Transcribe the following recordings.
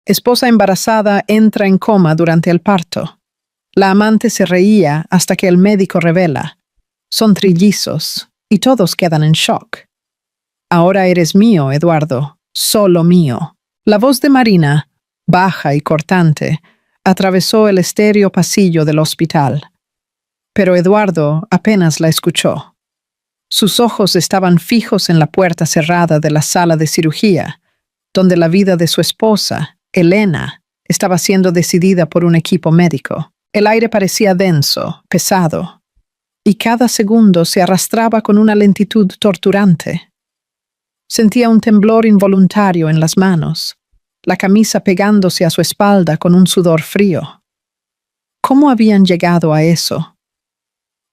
Esposa embarazada entra en coma durante el parto. La amante se reía hasta que el médico revela: son trillizos, y todos quedan en shock. Ahora eres mío, Eduardo, solo mío. La voz de Marina, baja y cortante, atravesó el estéreo pasillo del hospital. Pero Eduardo apenas la escuchó. Sus ojos estaban fijos en la puerta cerrada de la sala de cirugía, donde la vida de su esposa, Elena, estaba siendo decidida por un equipo médico. El aire parecía denso, pesado, y cada segundo se arrastraba con una lentitud torturante. Sentía un temblor involuntario en las manos, la camisa pegándose a su espalda con un sudor frío. ¿Cómo habían llegado a eso?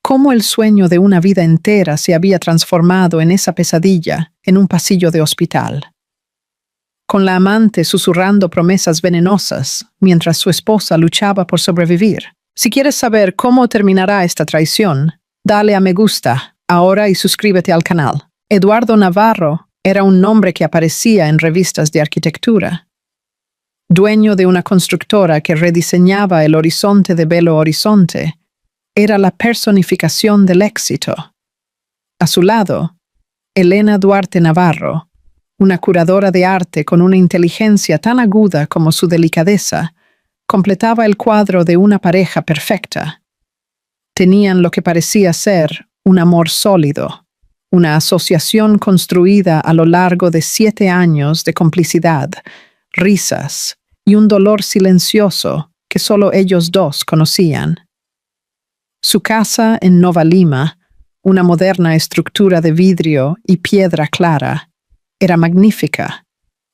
¿Cómo el sueño de una vida entera se había transformado en esa pesadilla en un pasillo de hospital? Con la amante susurrando promesas venenosas, mientras su esposa luchaba por sobrevivir. Si quieres saber cómo terminará esta traición, dale a me gusta ahora y suscríbete al canal. Eduardo Navarro era un nombre que aparecía en revistas de arquitectura. Dueño de una constructora que rediseñaba el horizonte de Belo Horizonte, era la personificación del éxito. A su lado, Elena Duarte Navarro, una curadora de arte con una inteligencia tan aguda como su delicadeza, completaba el cuadro de una pareja perfecta. Tenían lo que parecía ser un amor sólido, una asociación construida a lo largo de 7 años de complicidad, risas y un dolor silencioso que solo ellos dos conocían. Su casa en Nova Lima, una moderna estructura de vidrio y piedra clara, era magnífica,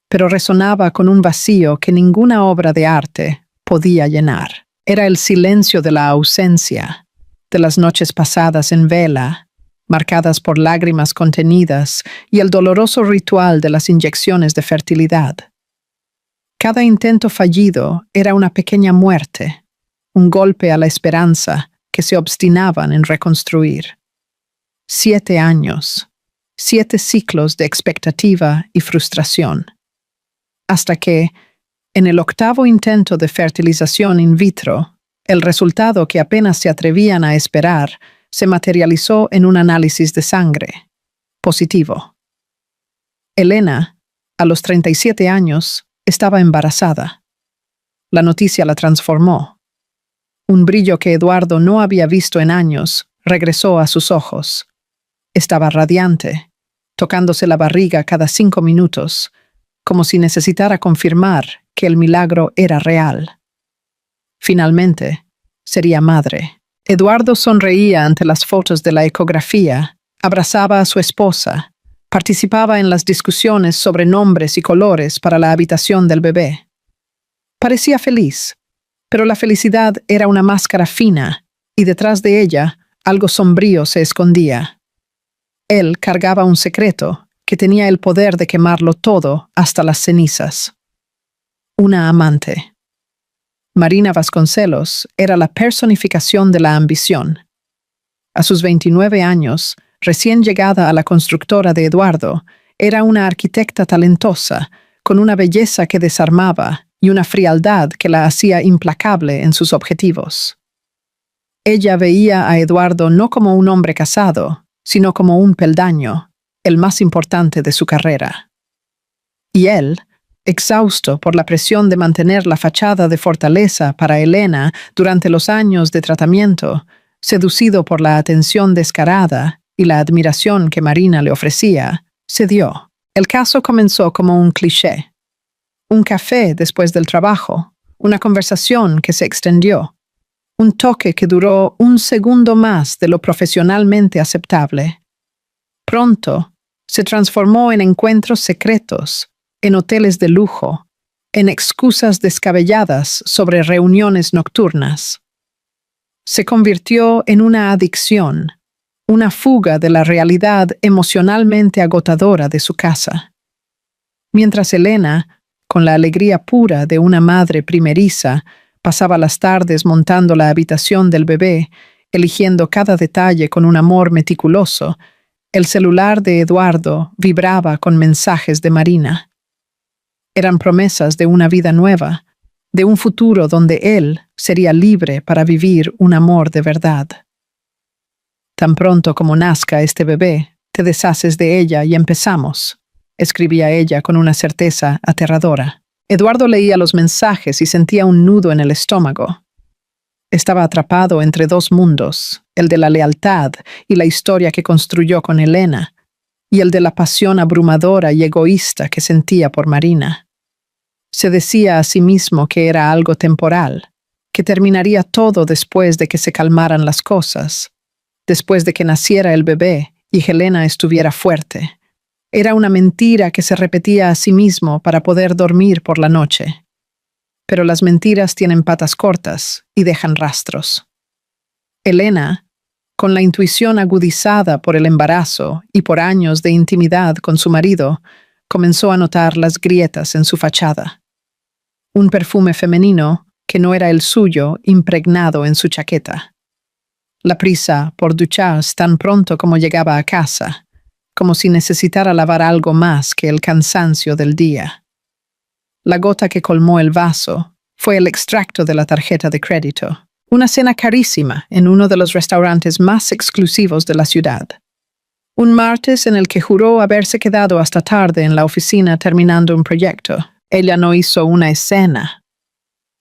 pero resonaba con un vacío que ninguna obra de arte podía llenar. Era el silencio de la ausencia, de las noches pasadas en vela, marcadas por lágrimas contenidas, y el doloroso ritual de las inyecciones de fertilidad. Cada intento fallido era una pequeña muerte, un golpe a la esperanza que se obstinaban en reconstruir. 7 años, 7 ciclos de expectativa y frustración. Hasta que, en el 8º intento de fertilización in vitro, el resultado que apenas se atrevían a esperar se materializó en un análisis de sangre. Positivo. Elena, a los 37 años, estaba embarazada. La noticia la transformó. Un brillo que Eduardo no había visto en años regresó a sus ojos. Estaba radiante, tocándose la barriga cada 5 minutos, como si necesitara confirmar que el milagro era real. Finalmente, sería madre. Eduardo sonreía ante las fotos de la ecografía, abrazaba a su esposa, participaba en las discusiones sobre nombres y colores para la habitación del bebé. Parecía feliz, pero la felicidad era una máscara fina, y detrás de ella algo sombrío se escondía. Él cargaba un secreto que tenía el poder de quemarlo todo hasta las cenizas. Una amante. Marina Vasconcelos era la personificación de la ambición. A sus 29 años, recién llegada a la constructora de Eduardo, era una arquitecta talentosa, con una belleza que desarmaba y una frialdad que la hacía implacable en sus objetivos. Ella veía a Eduardo no como un hombre casado, sino como un peldaño, el más importante de su carrera. Y él, exhausto por la presión de mantener la fachada de fortaleza para Elena durante los años de tratamiento, seducido por la atención descarada y la admiración que Marina le ofrecía, cedió. El caso comenzó como un cliché. Un café después del trabajo, una conversación que se extendió, un toque que duró 1 segundo más de lo profesionalmente aceptable. Pronto, se transformó en encuentros secretos, en hoteles de lujo, en excusas descabelladas sobre reuniones nocturnas. Se convirtió en una adicción, una fuga de la realidad emocionalmente agotadora de su casa. Mientras Elena, con la alegría pura de una madre primeriza, pasaba las tardes montando la habitación del bebé, eligiendo cada detalle con un amor meticuloso, el celular de Eduardo vibraba con mensajes de Marina. Eran promesas de una vida nueva, de un futuro donde él sería libre para vivir un amor de verdad. Tan pronto como nazca este bebé, te deshaces de ella y empezamos, escribía ella con una certeza aterradora. Eduardo leía los mensajes y sentía un nudo en el estómago. Estaba atrapado entre dos mundos, el de la lealtad y la historia que construyó con Elena, y el de la pasión abrumadora y egoísta que sentía por Marina. Se decía a sí mismo que era algo temporal, que terminaría todo después de que se calmaran las cosas, después de que naciera el bebé y Helena estuviera fuerte. Era una mentira que se repetía a sí mismo para poder dormir por la noche. Pero las mentiras tienen patas cortas y dejan rastros. Elena, con la intuición agudizada por el embarazo y por años de intimidad con su marido, comenzó a notar las grietas en su fachada. Un perfume femenino, que no era el suyo, impregnado en su chaqueta. La prisa por ducharse tan pronto como llegaba a casa, como si necesitara lavar algo más que el cansancio del día. La gota que colmó el vaso fue el extracto de la tarjeta de crédito. Una cena carísima en uno de los restaurantes más exclusivos de la ciudad. Un martes en el que juró haberse quedado hasta tarde en la oficina terminando un proyecto. Ella no hizo una escena.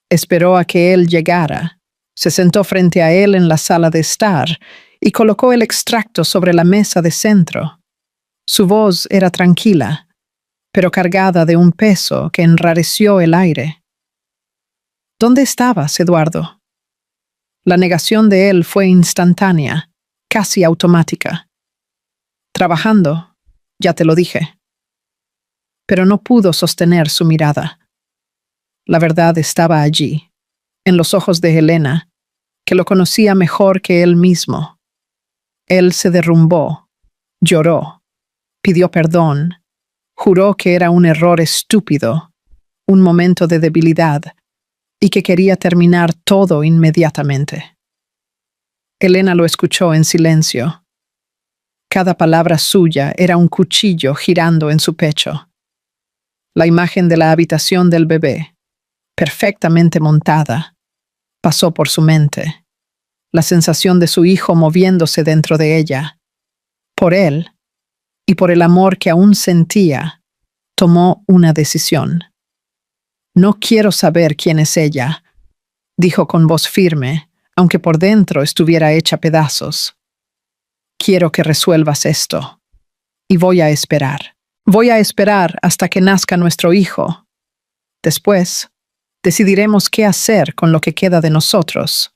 Esperó a que él llegara, se sentó frente a él en la sala de estar y colocó el extracto sobre la mesa de centro. Su voz era tranquila, pero cargada de un peso que enrareció el aire. ¿Dónde estabas, Eduardo? La negación de él fue instantánea, casi automática. Trabajando, ya te lo dije. Pero no pudo sostener su mirada. La verdad estaba allí, en los ojos de Helena, que lo conocía mejor que él mismo. Él se derrumbó, lloró, pidió perdón, juró que era un error estúpido, un momento de debilidad, y que quería terminar todo inmediatamente. Elena lo escuchó en silencio. Cada palabra suya era un cuchillo girando en su pecho. La imagen de la habitación del bebé, perfectamente montada, pasó por su mente. La sensación de su hijo moviéndose dentro de ella. Por él, y por el amor que aún sentía, tomó una decisión. No quiero saber quién es ella, dijo con voz firme, aunque por dentro estuviera hecha pedazos. Quiero que resuelvas esto, y voy a esperar. Voy a esperar hasta que nazca nuestro hijo. Después, decidiremos qué hacer con lo que queda de nosotros.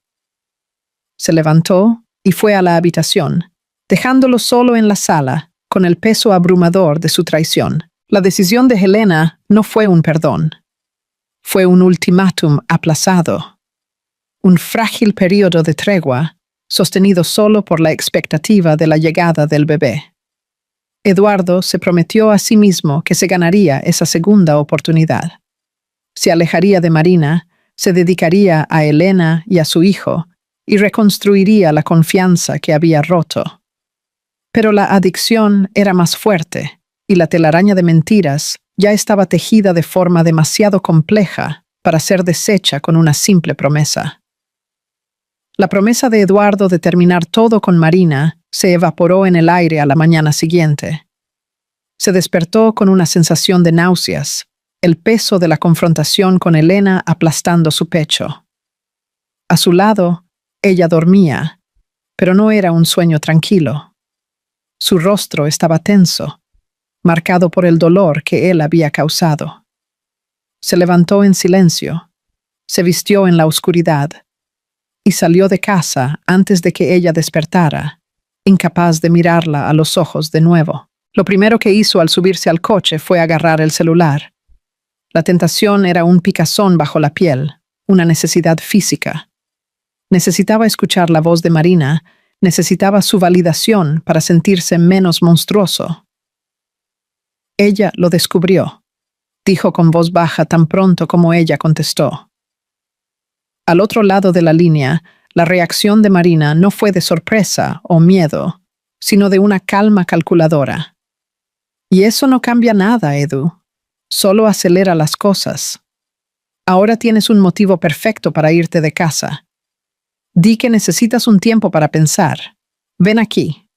Se levantó y fue a la habitación, dejándolo solo en la sala, con el peso abrumador de su traición. La decisión de Helena no fue un perdón. Fue un ultimátum aplazado. Un frágil periodo de tregua, sostenido solo por la expectativa de la llegada del bebé. Eduardo se prometió a sí mismo que se ganaría esa segunda oportunidad. Se alejaría de Marina, se dedicaría a Elena y a su hijo, y reconstruiría la confianza que había roto. Pero la adicción era más fuerte, y la telaraña de mentiras ya estaba tejida de forma demasiado compleja para ser deshecha con una simple promesa. La promesa de Eduardo de terminar todo con Marina se evaporó en el aire a la mañana siguiente. Se despertó con una sensación de náuseas, el peso de la confrontación con Elena aplastando su pecho. A su lado, ella dormía, pero no era un sueño tranquilo. Su rostro estaba tenso, marcado por el dolor que él había causado. Se levantó en silencio, se vistió en la oscuridad y salió de casa antes de que ella despertara, incapaz de mirarla a los ojos de nuevo. Lo primero que hizo al subirse al coche fue agarrar el celular. La tentación era un picazón bajo la piel, una necesidad física. Necesitaba escuchar la voz de Marina, necesitaba su validación para sentirse menos monstruoso. Ella lo descubrió, dijo con voz baja tan pronto como ella contestó. Al otro lado de la línea, la reacción de Marina no fue de sorpresa o miedo, sino de una calma calculadora. Y eso no cambia nada, Edu. Solo acelera las cosas. Ahora tienes un motivo perfecto para irte de casa. Di que necesitas un tiempo para pensar. Ven aquí.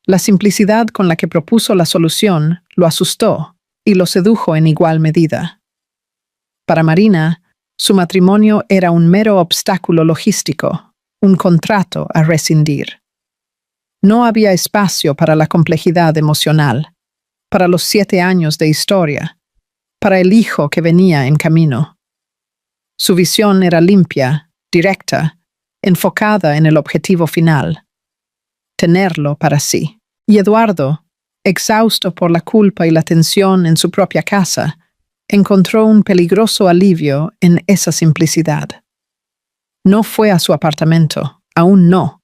La simplicidad con la que propuso la solución lo asustó y lo sedujo en igual medida. Para Marina, su matrimonio era un mero obstáculo logístico, un contrato a rescindir. No había espacio para la complejidad emocional, para los 7 años de historia, para el hijo que venía en camino. Su visión era limpia, directa, enfocada en el objetivo final: tenerlo para sí. Y Eduardo, exhausto por la culpa y la tensión en su propia casa, encontró un peligroso alivio en esa simplicidad. No fue a su apartamento, aún no,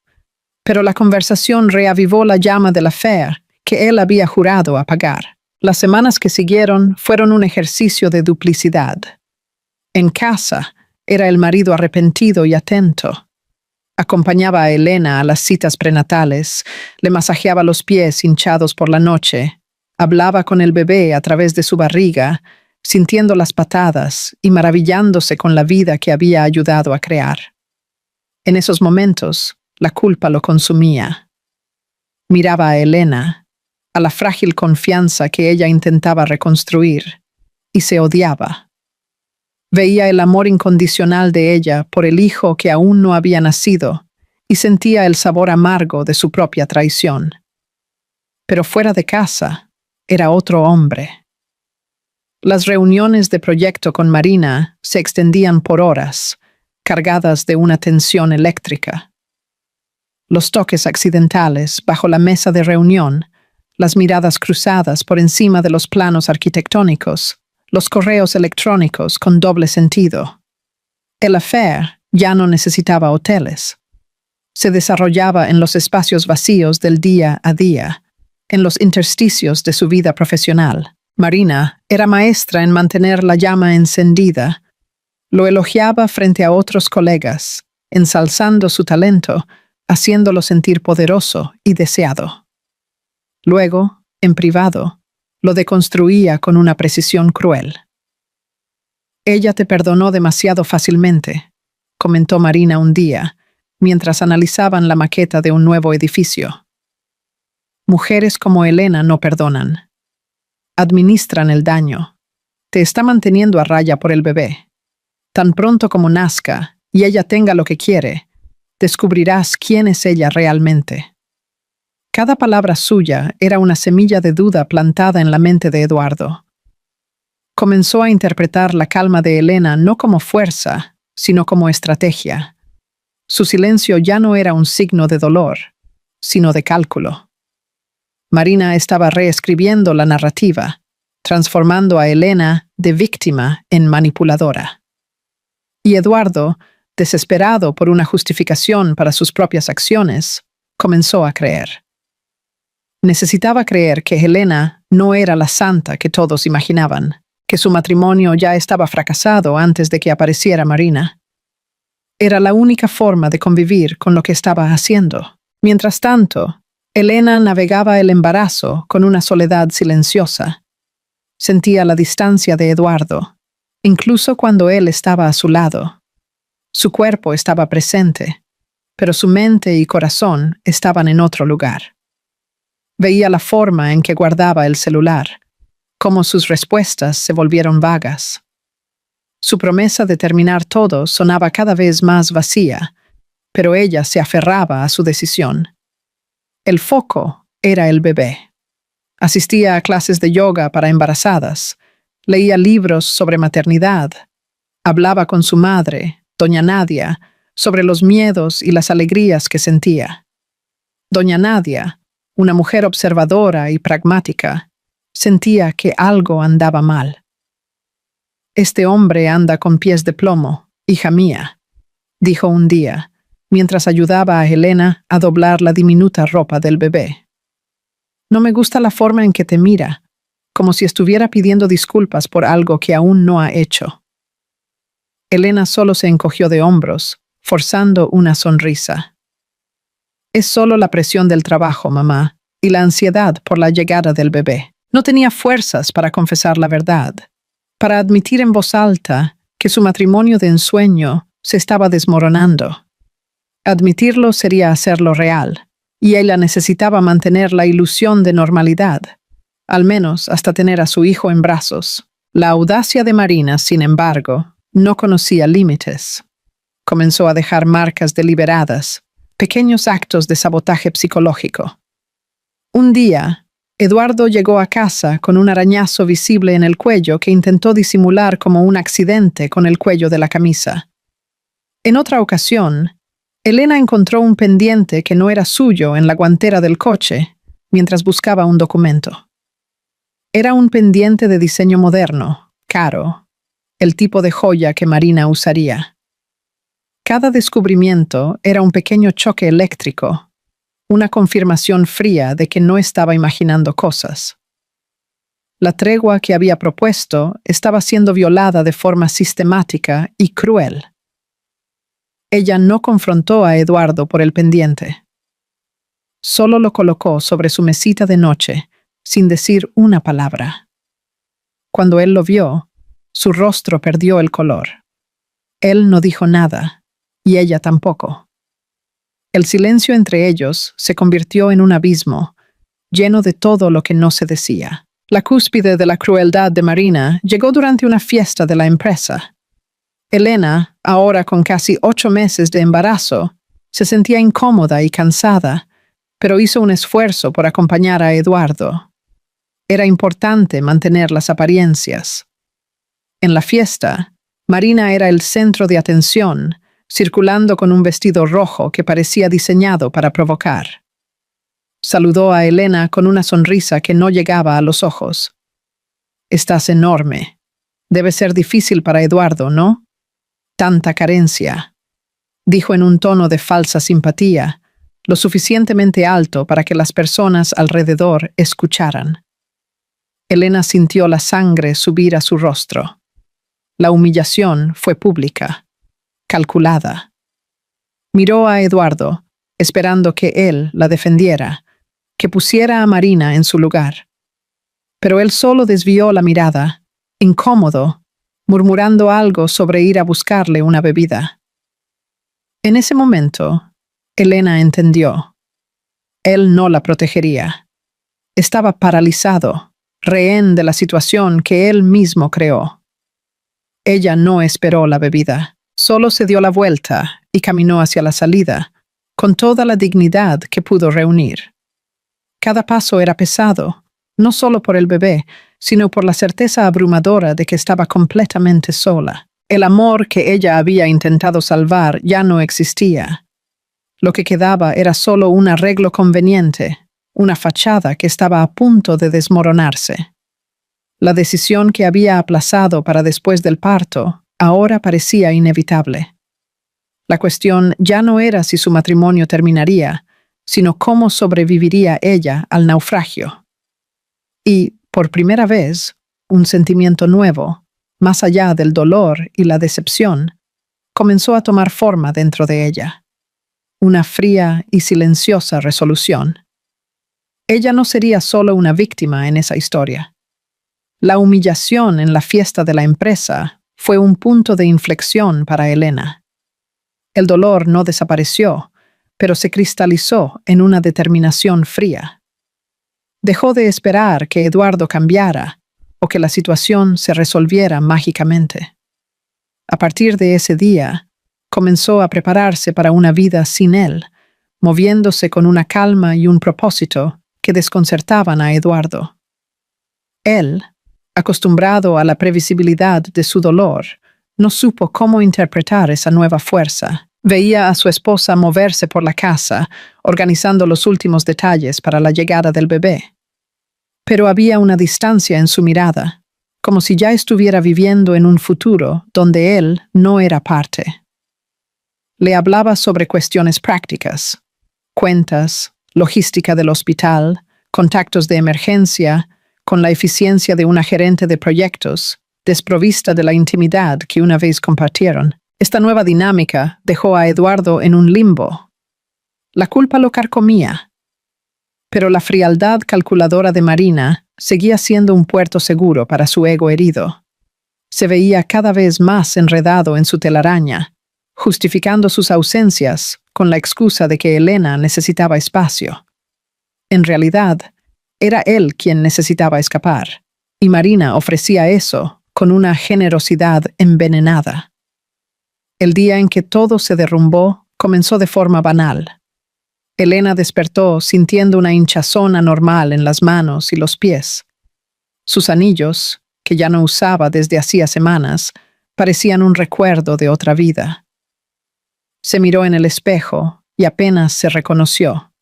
pero la conversación reavivó la llama del affair que él había jurado apagar. Las semanas que siguieron fueron un ejercicio de duplicidad. En casa, era el marido arrepentido y atento. Acompañaba a Elena a las citas prenatales, le masajeaba los pies hinchados por la noche, hablaba con el bebé a través de su barriga, sintiendo las patadas y maravillándose con la vida que había ayudado a crear. En esos momentos, la culpa lo consumía. Miraba a Elena, a la frágil confianza que ella intentaba reconstruir, y se odiaba. Veía el amor incondicional de ella por el hijo que aún no había nacido y sentía el sabor amargo de su propia traición. Pero fuera de casa, era otro hombre. Las reuniones de proyecto con Marina se extendían por horas, cargadas de una tensión eléctrica. Los toques accidentales bajo la mesa de reunión, las miradas cruzadas por encima de los planos arquitectónicos, los correos electrónicos con doble sentido. El affair ya no necesitaba hoteles. Se desarrollaba en los espacios vacíos del día a día, en los intersticios de su vida profesional. Marina era maestra en mantener la llama encendida. Lo elogiaba frente a otros colegas, ensalzando su talento, haciéndolo sentir poderoso y deseado. Luego, en privado, lo deconstruía con una precisión cruel. «Ella te perdonó demasiado fácilmente», comentó Marina un día, mientras analizaban la maqueta de un nuevo edificio. «Mujeres como Elena no perdonan. Administran el daño. Te está manteniendo a raya por el bebé. Tan pronto como nazca y ella tenga lo que quiere, descubrirás quién es ella realmente». Cada palabra suya era una semilla de duda plantada en la mente de Eduardo. Comenzó a interpretar la calma de Elena no como fuerza, sino como estrategia. Su silencio ya no era un signo de dolor, sino de cálculo. Marina estaba reescribiendo la narrativa, transformando a Elena de víctima en manipuladora. Y Eduardo, desesperado por una justificación para sus propias acciones, comenzó a creer. Necesitaba creer que Elena no era la santa que todos imaginaban, que su matrimonio ya estaba fracasado antes de que apareciera Marina. Era la única forma de convivir con lo que estaba haciendo. Mientras tanto, Elena navegaba el embarazo con una soledad silenciosa. Sentía la distancia de Eduardo, incluso cuando él estaba a su lado. Su cuerpo estaba presente, pero su mente y corazón estaban en otro lugar. Veía la forma en que guardaba el celular, cómo sus respuestas se volvieron vagas. Su promesa de terminar todo sonaba cada vez más vacía, pero ella se aferraba a su decisión. El foco era el bebé. Asistía a clases de yoga para embarazadas, leía libros sobre maternidad, hablaba con su madre, doña Nadia, sobre los miedos y las alegrías que sentía. Doña Nadia, una mujer observadora y pragmática, sentía que algo andaba mal. «Este hombre anda con pies de plomo, hija mía», dijo un día, mientras ayudaba a Elena a doblar la diminuta ropa del bebé. «No me gusta la forma en que te mira, como si estuviera pidiendo disculpas por algo que aún no ha hecho». Elena solo se encogió de hombros, forzando una sonrisa. «Es solo la presión del trabajo, mamá, y la ansiedad por la llegada del bebé». No tenía fuerzas para confesar la verdad, para admitir en voz alta que su matrimonio de ensueño se estaba desmoronando. Admitirlo sería hacerlo real, y ella necesitaba mantener la ilusión de normalidad, al menos hasta tener a su hijo en brazos. La audacia de Marina, sin embargo, no conocía límites. Comenzó a dejar marcas deliberadas, pequeños actos de sabotaje psicológico. Un día, Eduardo llegó a casa con un arañazo visible en el cuello que intentó disimular como un accidente con el cuello de la camisa. En otra ocasión, Elena encontró un pendiente que no era suyo en la guantera del coche mientras buscaba un documento. Era un pendiente de diseño moderno, caro, el tipo de joya que Marina usaría. Cada descubrimiento era un pequeño choque eléctrico, una confirmación fría de que no estaba imaginando cosas. La tregua que había propuesto estaba siendo violada de forma sistemática y cruel. Ella no confrontó a Eduardo por el pendiente. Solo lo colocó sobre su mesita de noche, sin decir una palabra. Cuando él lo vio, su rostro perdió el color. Él no dijo nada, y ella tampoco. El silencio entre ellos se convirtió en un abismo, lleno de todo lo que no se decía. La cúspide de la crueldad de Marina llegó durante una fiesta de la empresa. Elena, ahora con casi 8 meses de embarazo, se sentía incómoda y cansada, pero hizo un esfuerzo por acompañar a Eduardo. Era importante mantener las apariencias. En la fiesta, Marina era el centro de atención, circulando con un vestido rojo que parecía diseñado para provocar. Saludó a Elena con una sonrisa que no llegaba a los ojos. «Estás enorme. Debe ser difícil para Eduardo, ¿no? Tanta carencia», dijo en un tono de falsa simpatía, lo suficientemente alto para que las personas alrededor escucharan. Elena sintió la sangre subir a su rostro. La humillación fue pública, calculada. Miró a Eduardo, esperando que él la defendiera, que pusiera a Marina en su lugar. Pero él solo desvió la mirada, incómodo, murmurando algo sobre ir a buscarle una bebida. En ese momento, Elena entendió. Él no la protegería. Estaba paralizado, rehén de la situación que él mismo creó. Ella no esperó la bebida, solo se dio la vuelta y caminó hacia la salida, con toda la dignidad que pudo reunir. Cada paso era pesado, no solo por el bebé, sino por la certeza abrumadora de que estaba completamente sola. El amor que ella había intentado salvar ya no existía. Lo que quedaba era solo un arreglo conveniente, una fachada que estaba a punto de desmoronarse. La decisión que había aplazado para después del parto ahora parecía inevitable. La cuestión ya no era si su matrimonio terminaría, sino cómo sobreviviría ella al naufragio. Y, por primera vez, un sentimiento nuevo, más allá del dolor y la decepción, comenzó a tomar forma dentro de ella. Una fría y silenciosa resolución. Ella no sería solo una víctima en esa historia. La humillación en la fiesta de la empresa fue un punto de inflexión para Elena. El dolor no desapareció, pero se cristalizó en una determinación fría. Dejó de esperar que Eduardo cambiara o que la situación se resolviera mágicamente. A partir de ese día, comenzó a prepararse para una vida sin él, moviéndose con una calma y un propósito que desconcertaban a Eduardo. Él, acostumbrado a la previsibilidad de su dolor, no supo cómo interpretar esa nueva fuerza. Veía a su esposa moverse por la casa, organizando los últimos detalles para la llegada del bebé. Pero había una distancia en su mirada, como si ya estuviera viviendo en un futuro donde él no era parte. Le hablaba sobre cuestiones prácticas, cuentas, logística del hospital, contactos de emergencia, con la eficiencia de una gerente de proyectos, desprovista de la intimidad que una vez compartieron. Esta nueva dinámica dejó a Eduardo en un limbo. La culpa lo carcomía. Pero la frialdad calculadora de Marina seguía siendo un puerto seguro para su ego herido. Se veía cada vez más enredado en su telaraña, justificando sus ausencias con la excusa de que Elena necesitaba espacio. En realidad, era él quien necesitaba escapar, y Marina ofrecía eso con una generosidad envenenada. El día en que todo se derrumbó comenzó de forma banal. Elena despertó sintiendo una hinchazón anormal en las manos y los pies. Sus anillos, que ya no usaba desde hacía semanas, parecían un recuerdo de otra vida. Se miró en el espejo y apenas se reconoció.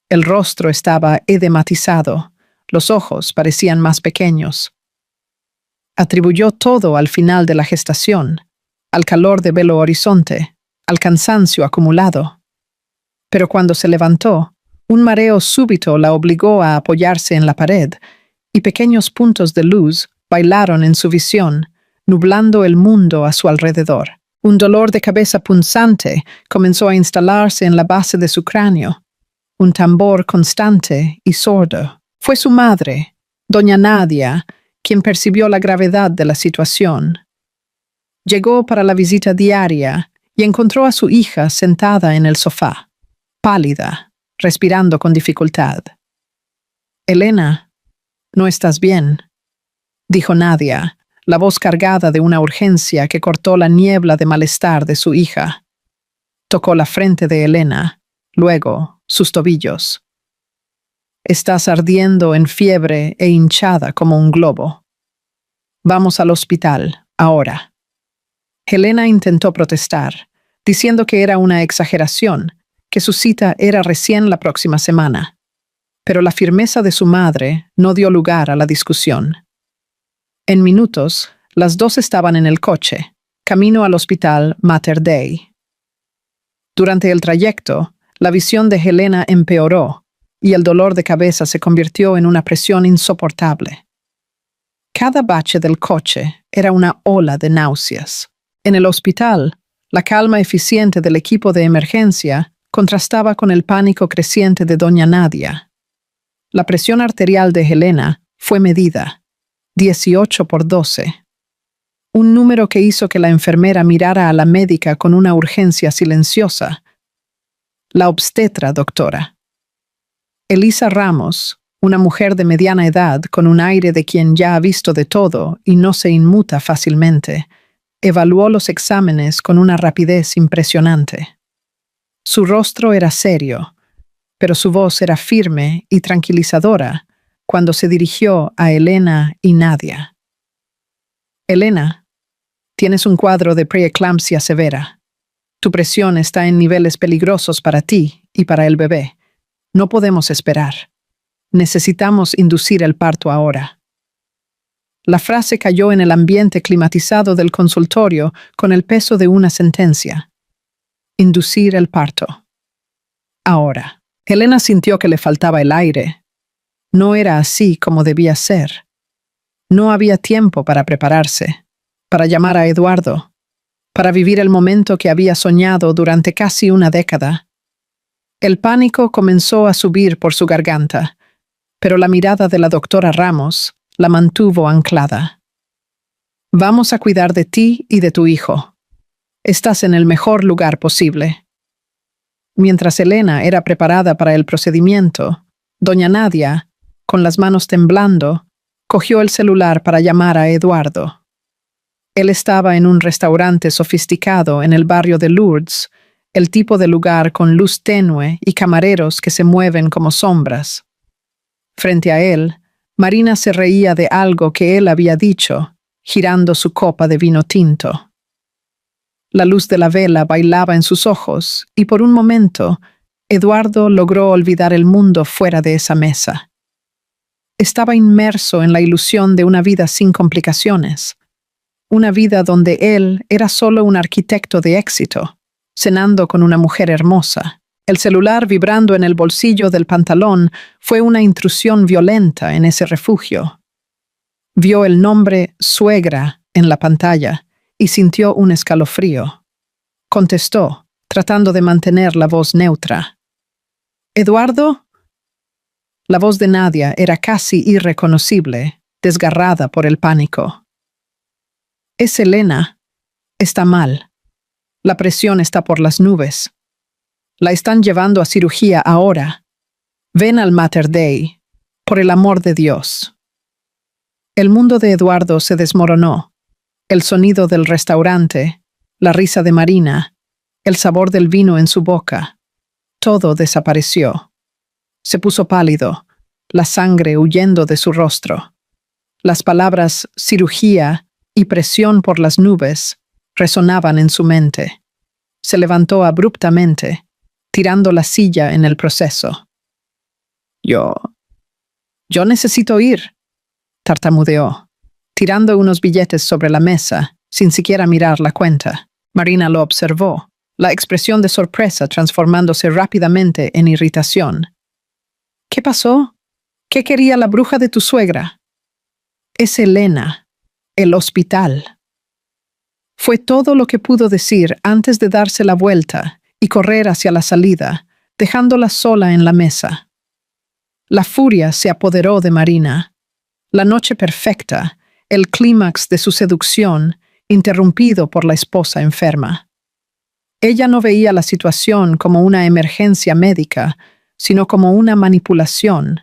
El rostro estaba edematizado, los ojos parecían más pequeños. Atribuyó todo al final de la gestación, al calor de Belo Horizonte, al cansancio acumulado. Pero cuando se levantó, un mareo súbito la obligó a apoyarse en la pared, y pequeños puntos de luz bailaron en su visión, nublando el mundo a su alrededor. Un dolor de cabeza punzante comenzó a instalarse en la base de su cráneo, un tambor constante y sordo. Fue su madre, doña Nadia, quien percibió la gravedad de la situación. Llegó para la visita diaria y encontró a su hija sentada en el sofá, pálida, respirando con dificultad. «Elena, ¿no estás bien?», dijo Nadia, la voz cargada de una urgencia que cortó la niebla de malestar de su hija. Tocó la frente de Elena, luego sus tobillos. «Estás ardiendo en fiebre e hinchada como un globo. Vamos al hospital, ahora». Helena intentó protestar, diciendo que era una exageración, que su cita era recién la próxima semana. Pero la firmeza de su madre no dio lugar a la discusión. En minutos, las dos estaban en el coche, camino al hospital Mater Dei. Durante el trayecto, la visión de Helena empeoró y el dolor de cabeza se convirtió en una presión insoportable. Cada bache del coche era una ola de náuseas. En el hospital, la calma eficiente del equipo de emergencia contrastaba con el pánico creciente de doña Nadia. La presión arterial de Helena fue medida, 18/12. Un número que hizo que la enfermera mirara a la médica con una urgencia silenciosa. «La obstetra, doctora». Elisa Ramos, una mujer de mediana edad con un aire de quien ya ha visto de todo y no se inmuta fácilmente, evaluó los exámenes con una rapidez impresionante. Su rostro era serio, pero su voz era firme y tranquilizadora cuando se dirigió a Elena y Nadia. «Elena, tienes un cuadro de preeclampsia severa. Tu presión está en niveles peligrosos para ti y para el bebé. No podemos esperar. Necesitamos inducir el parto ahora». La frase cayó en el ambiente climatizado del consultorio con el peso de una sentencia. Inducir el parto. Ahora. Helena sintió que le faltaba el aire. No era así como debía ser. No había tiempo para prepararse, para llamar a Eduardo, para vivir el momento que había soñado durante casi una década. El pánico comenzó a subir por su garganta, pero la mirada de la doctora Ramos la mantuvo anclada. «Vamos a cuidar de ti y de tu hijo. Estás en el mejor lugar posible». Mientras Elena era preparada para el procedimiento, doña Nadia, con las manos temblando, cogió el celular para llamar a Eduardo. Él estaba en un restaurante sofisticado en el barrio de Lourdes, el tipo de lugar con luz tenue y camareros que se mueven como sombras. Frente a él, Marina se reía de algo que él había dicho, girando su copa de vino tinto. La luz de la vela bailaba en sus ojos y por un momento Eduardo logró olvidar el mundo fuera de esa mesa. Estaba inmerso en la ilusión de una vida sin complicaciones, una vida donde él era solo un arquitecto de éxito, cenando con una mujer hermosa. El celular vibrando en el bolsillo del pantalón fue una intrusión violenta en ese refugio. Vio el nombre suegra en la pantalla y sintió un escalofrío. Contestó, tratando de mantener la voz neutra. «¿Eduardo?» La voz de Nadia era casi irreconocible, desgarrada por el pánico. «Es Elena. Está mal. La presión está por las nubes. La están llevando a cirugía ahora. Ven al Mater Dei, por el amor de Dios». El mundo de Eduardo se desmoronó. El sonido del restaurante, la risa de Marina, el sabor del vino en su boca, todo desapareció. Se puso pálido, la sangre huyendo de su rostro. Las palabras cirugía y presión por las nubes resonaban en su mente. Se levantó abruptamente, tirando la silla en el proceso. Yo necesito ir, tartamudeó, tirando unos billetes sobre la mesa, sin siquiera mirar la cuenta. Marina lo observó, la expresión de sorpresa transformándose rápidamente en irritación. ¿Qué pasó? ¿Qué quería la bruja de tu suegra? Es Elena, el hospital. Fue todo lo que pudo decir antes de darse la vuelta y correr hacia la salida, dejándola sola en la mesa. La furia se apoderó de Marina. La noche perfecta, el clímax de su seducción, interrumpido por la esposa enferma. Ella no veía la situación como una emergencia médica, sino como una manipulación,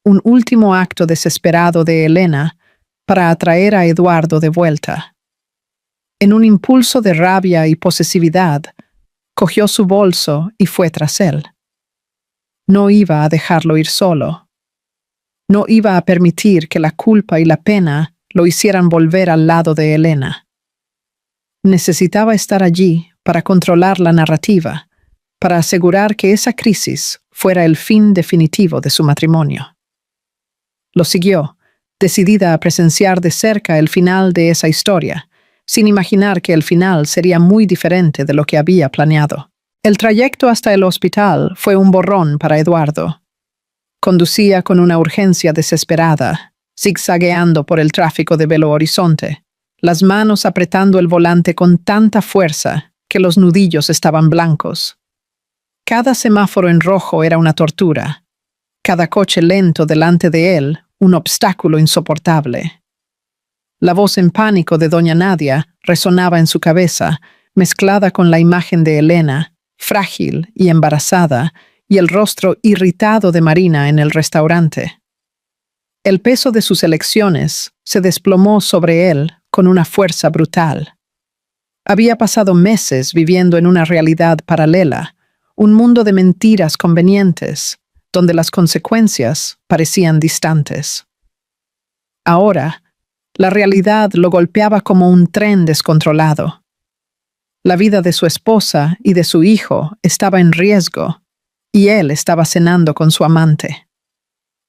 un último acto desesperado de Elena para atraer a Eduardo de vuelta. En un impulso de rabia y posesividad, cogió su bolso y fue tras él. No iba a dejarlo ir solo. No iba a permitir que la culpa y la pena lo hicieran volver al lado de Elena. Necesitaba estar allí para controlar la narrativa, para asegurar que esa crisis fuera el fin definitivo de su matrimonio. Lo siguió, decidida a presenciar de cerca el final de esa historia, sin imaginar que el final sería muy diferente de lo que había planeado. El trayecto hasta el hospital fue un borrón para Eduardo. Conducía con una urgencia desesperada, zigzagueando por el tráfico de Belo Horizonte, las manos apretando el volante con tanta fuerza que los nudillos estaban blancos. Cada semáforo en rojo era una tortura, cada coche lento delante de él un obstáculo insoportable. La voz en pánico de doña Nadia resonaba en su cabeza, mezclada con la imagen de Elena, frágil y embarazada, y el rostro irritado de Marina en el restaurante. El peso de sus elecciones se desplomó sobre él con una fuerza brutal. Había pasado meses viviendo en una realidad paralela, un mundo de mentiras convenientes, donde las consecuencias parecían distantes. Ahora, la realidad lo golpeaba como un tren descontrolado. La vida de su esposa y de su hijo estaba en riesgo, y él estaba cenando con su amante.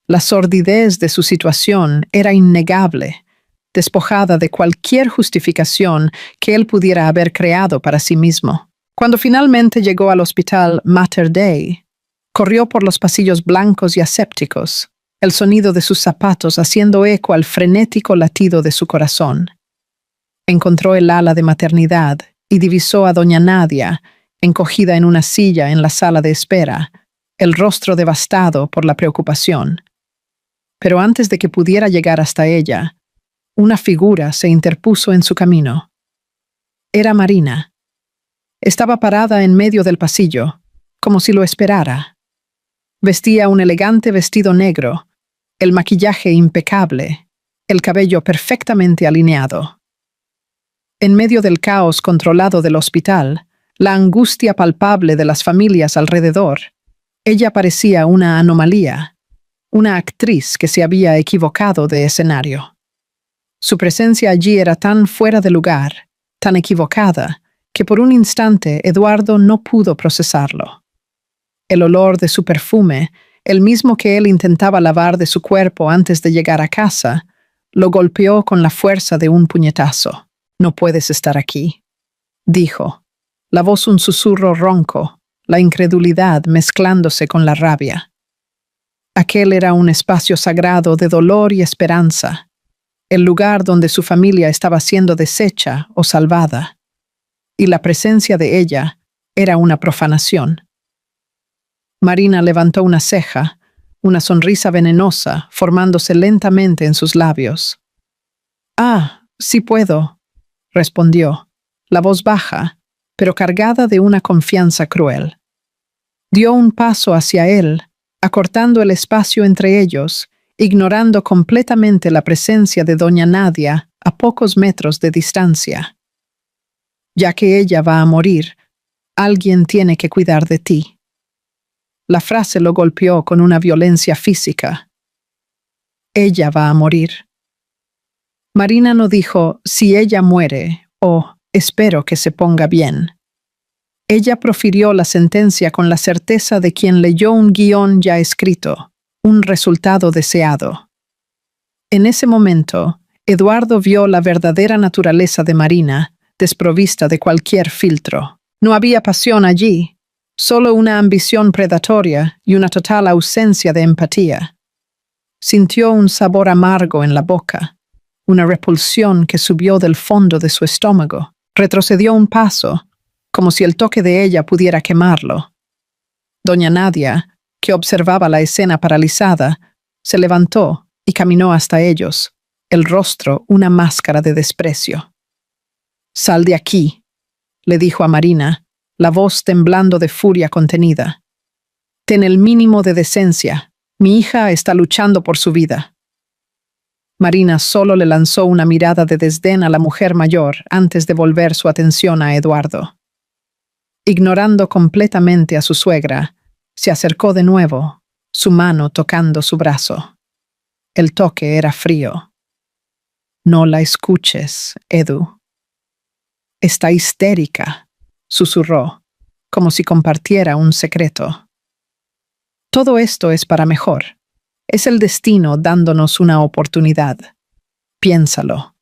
La sordidez de su situación era innegable, despojada de cualquier justificación que él pudiera haber creado para sí mismo. Cuando finalmente llegó al hospital Mater Dei, corrió por los pasillos blancos y asépticos, el sonido de sus zapatos haciendo eco al frenético latido de su corazón. Encontró el ala de maternidad y divisó a doña Nadia, encogida en una silla en la sala de espera, el rostro devastado por la preocupación. Pero antes de que pudiera llegar hasta ella, una figura se interpuso en su camino. Era Marina. Estaba parada en medio del pasillo, como si lo esperara. Vestía un elegante vestido negro, el maquillaje impecable, el cabello perfectamente alineado. En medio del caos controlado del hospital, la angustia palpable de las familias alrededor, ella parecía una anomalía, una actriz que se había equivocado de escenario. Su presencia allí era tan fuera de lugar, tan equivocada, que por un instante Eduardo no pudo procesarlo. El olor de su perfume, el mismo que él intentaba lavar de su cuerpo antes de llegar a casa, lo golpeó con la fuerza de un puñetazo. «No puedes estar aquí», dijo, la voz un susurro ronco, la incredulidad mezclándose con la rabia. Aquel era un espacio sagrado de dolor y esperanza, el lugar donde su familia estaba siendo deshecha o salvada, y la presencia de ella era una profanación. Marina levantó una ceja, una sonrisa venenosa formándose lentamente en sus labios. «Ah, sí puedo», respondió, la voz baja, pero cargada de una confianza cruel. Dio un paso hacia él, acortando el espacio entre ellos, ignorando completamente la presencia de doña Nadia a pocos metros de distancia. «Ya que ella va a morir, alguien tiene que cuidar de ti». La frase lo golpeó con una violencia física. «Ella va a morir». Marina no dijo «si ella muere» o «espero que se ponga bien». Ella profirió la sentencia con la certeza de quien leyó un guión ya escrito, un resultado deseado. En ese momento, Eduardo vio la verdadera naturaleza de Marina, desprovista de cualquier filtro. No había pasión allí, solo una ambición predatoria y una total ausencia de empatía. Sintió un sabor amargo en la boca, una repulsión que subió del fondo de su estómago. Retrocedió un paso, como si el toque de ella pudiera quemarlo. Doña Nadia, que observaba la escena paralizada, se levantó y caminó hasta ellos, el rostro una máscara de desprecio. «Sal de aquí», le dijo a Marina, la voz temblando de furia contenida. «Ten el mínimo de decencia. Mi hija está luchando por su vida». Marina solo le lanzó una mirada de desdén a la mujer mayor antes de volver su atención a Eduardo. Ignorando completamente a su suegra, se acercó de nuevo, su mano tocando su brazo. El toque era frío. «No la escuches, Edu». «Está histérica», susurró, como si compartiera un secreto. «Todo esto es para mejor. Es el destino dándonos una oportunidad. Piénsalo.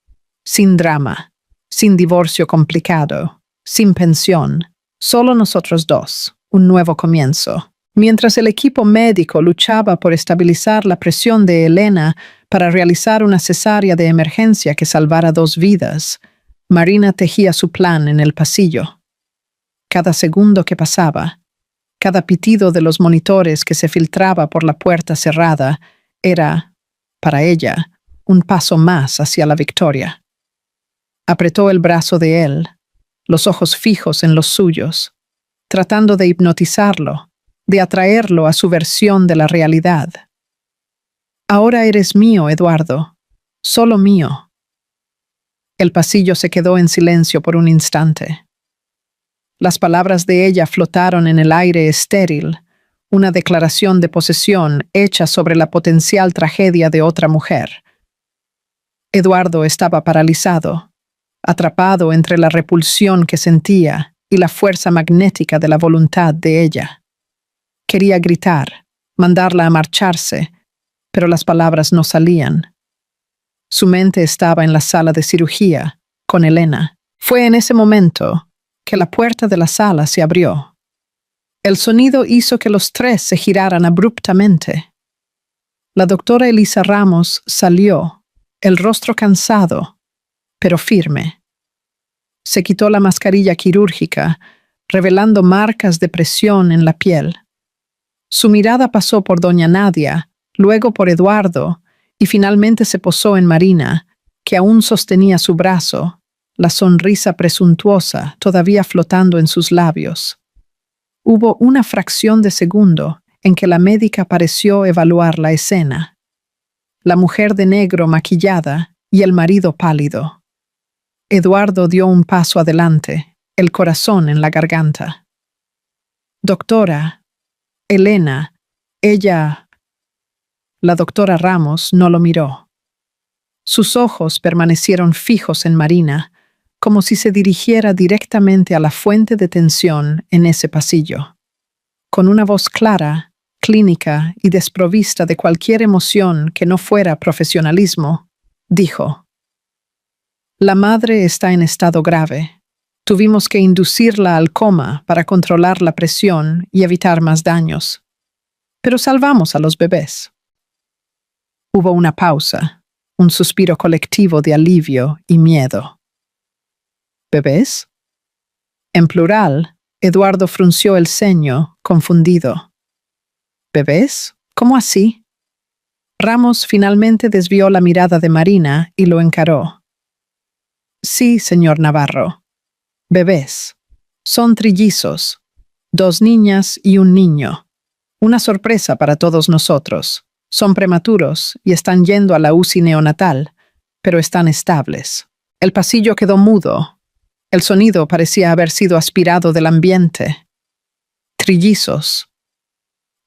Sin drama, sin divorcio complicado, sin pensión. Solo nosotros dos, un nuevo comienzo». Mientras el equipo médico luchaba por estabilizar la presión de Elena para realizar una cesárea de emergencia que salvara 2 vidas, Marina tejía su plan en el pasillo. Cada segundo que pasaba, cada pitido de los monitores que se filtraba por la puerta cerrada, era, para ella, un paso más hacia la victoria. Apretó el brazo de él, los ojos fijos en los suyos, tratando de hipnotizarlo, de atraerlo a su versión de la realidad. «Ahora eres mío, Eduardo, solo mío». El pasillo se quedó en silencio por un instante. Las palabras de ella flotaron en el aire estéril, una declaración de posesión hecha sobre la potencial tragedia de otra mujer. Eduardo estaba paralizado, atrapado entre la repulsión que sentía y la fuerza magnética de la voluntad de ella. Quería gritar, mandarla a marcharse, pero las palabras no salían. Su mente estaba en la sala de cirugía, con Elena. Fue en ese momento que la puerta de la sala se abrió. El sonido hizo que los 3 se giraran abruptamente. La doctora Elisa Ramos salió, el rostro cansado, pero firme. Se quitó la mascarilla quirúrgica, revelando marcas de presión en la piel. Su mirada pasó por doña Nadia, luego por Eduardo, y finalmente se posó en Marina, que aún sostenía su brazo, la sonrisa presuntuosa todavía flotando en sus labios. Hubo una fracción de segundo en que la médica pareció evaluar la escena. La mujer de negro maquillada y el marido pálido. Eduardo dio un paso adelante, el corazón en la garganta. «Doctora, Elena, ella...». La doctora Ramos no lo miró. Sus ojos permanecieron fijos en Marina, como si se dirigiera directamente a la fuente de tensión en ese pasillo. Con una voz clara, clínica y desprovista de cualquier emoción que no fuera profesionalismo, dijo: «La madre está en estado grave. Tuvimos que inducirla al coma para controlar la presión y evitar más daños. Pero salvamos a los bebés». Hubo una pausa, un suspiro colectivo de alivio y miedo. «¿Bebés?». En plural, Eduardo frunció el ceño, confundido. «¿Bebés? ¿Cómo así? Ramos finalmente desvió la mirada de Marina y lo encaró. Sí, señor Navarro. Bebés. Son trillizos. 2 niñas y un niño. Una sorpresa para todos nosotros. Son prematuros y están yendo a la UCI neonatal, pero están estables. El pasillo quedó mudo. El sonido parecía haber sido aspirado del ambiente. Trillizos.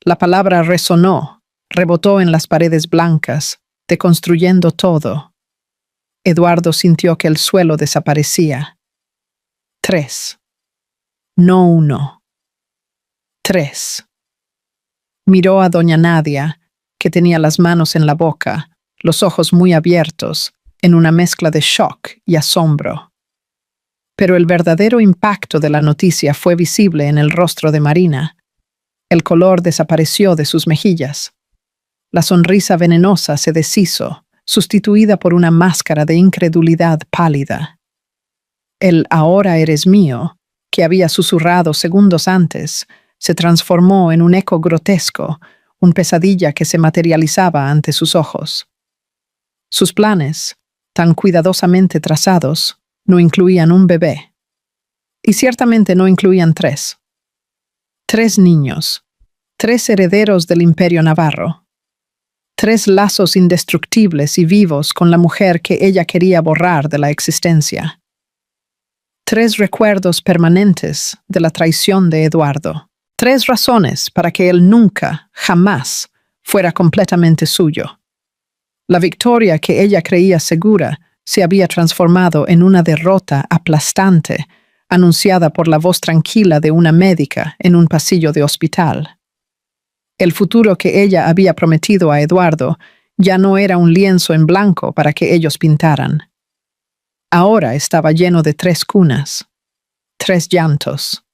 La palabra resonó, rebotó en las paredes blancas, deconstruyendo todo. Eduardo sintió que el suelo desaparecía. 3. No 1. 3. Miró a doña Nadia, que tenía las manos en la boca, los ojos muy abiertos, en una mezcla de shock y asombro. Pero el verdadero impacto de la noticia fue visible en el rostro de Marina. El color desapareció de sus mejillas. La sonrisa venenosa se deshizo, sustituida por una máscara de incredulidad pálida. El "ahora eres mío", que había susurrado segundos antes, se transformó en un eco grotesco, un pesadilla que se materializaba ante sus ojos. Sus planes, tan cuidadosamente trazados, no incluían un bebé. Y ciertamente no incluían 3. 3 niños, 3 herederos del Imperio Navarro. 3 lazos indestructibles y vivos con la mujer que ella quería borrar de la existencia. 3 recuerdos permanentes de la traición de Eduardo. 3 razones para que él nunca, jamás, fuera completamente suyo. La victoria que ella creía segura se había transformado en una derrota aplastante, anunciada por la voz tranquila de una médica en un pasillo de hospital. El futuro que ella había prometido a Eduardo ya no era un lienzo en blanco para que ellos pintaran. Ahora estaba lleno de 3 cunas, 3 llantos,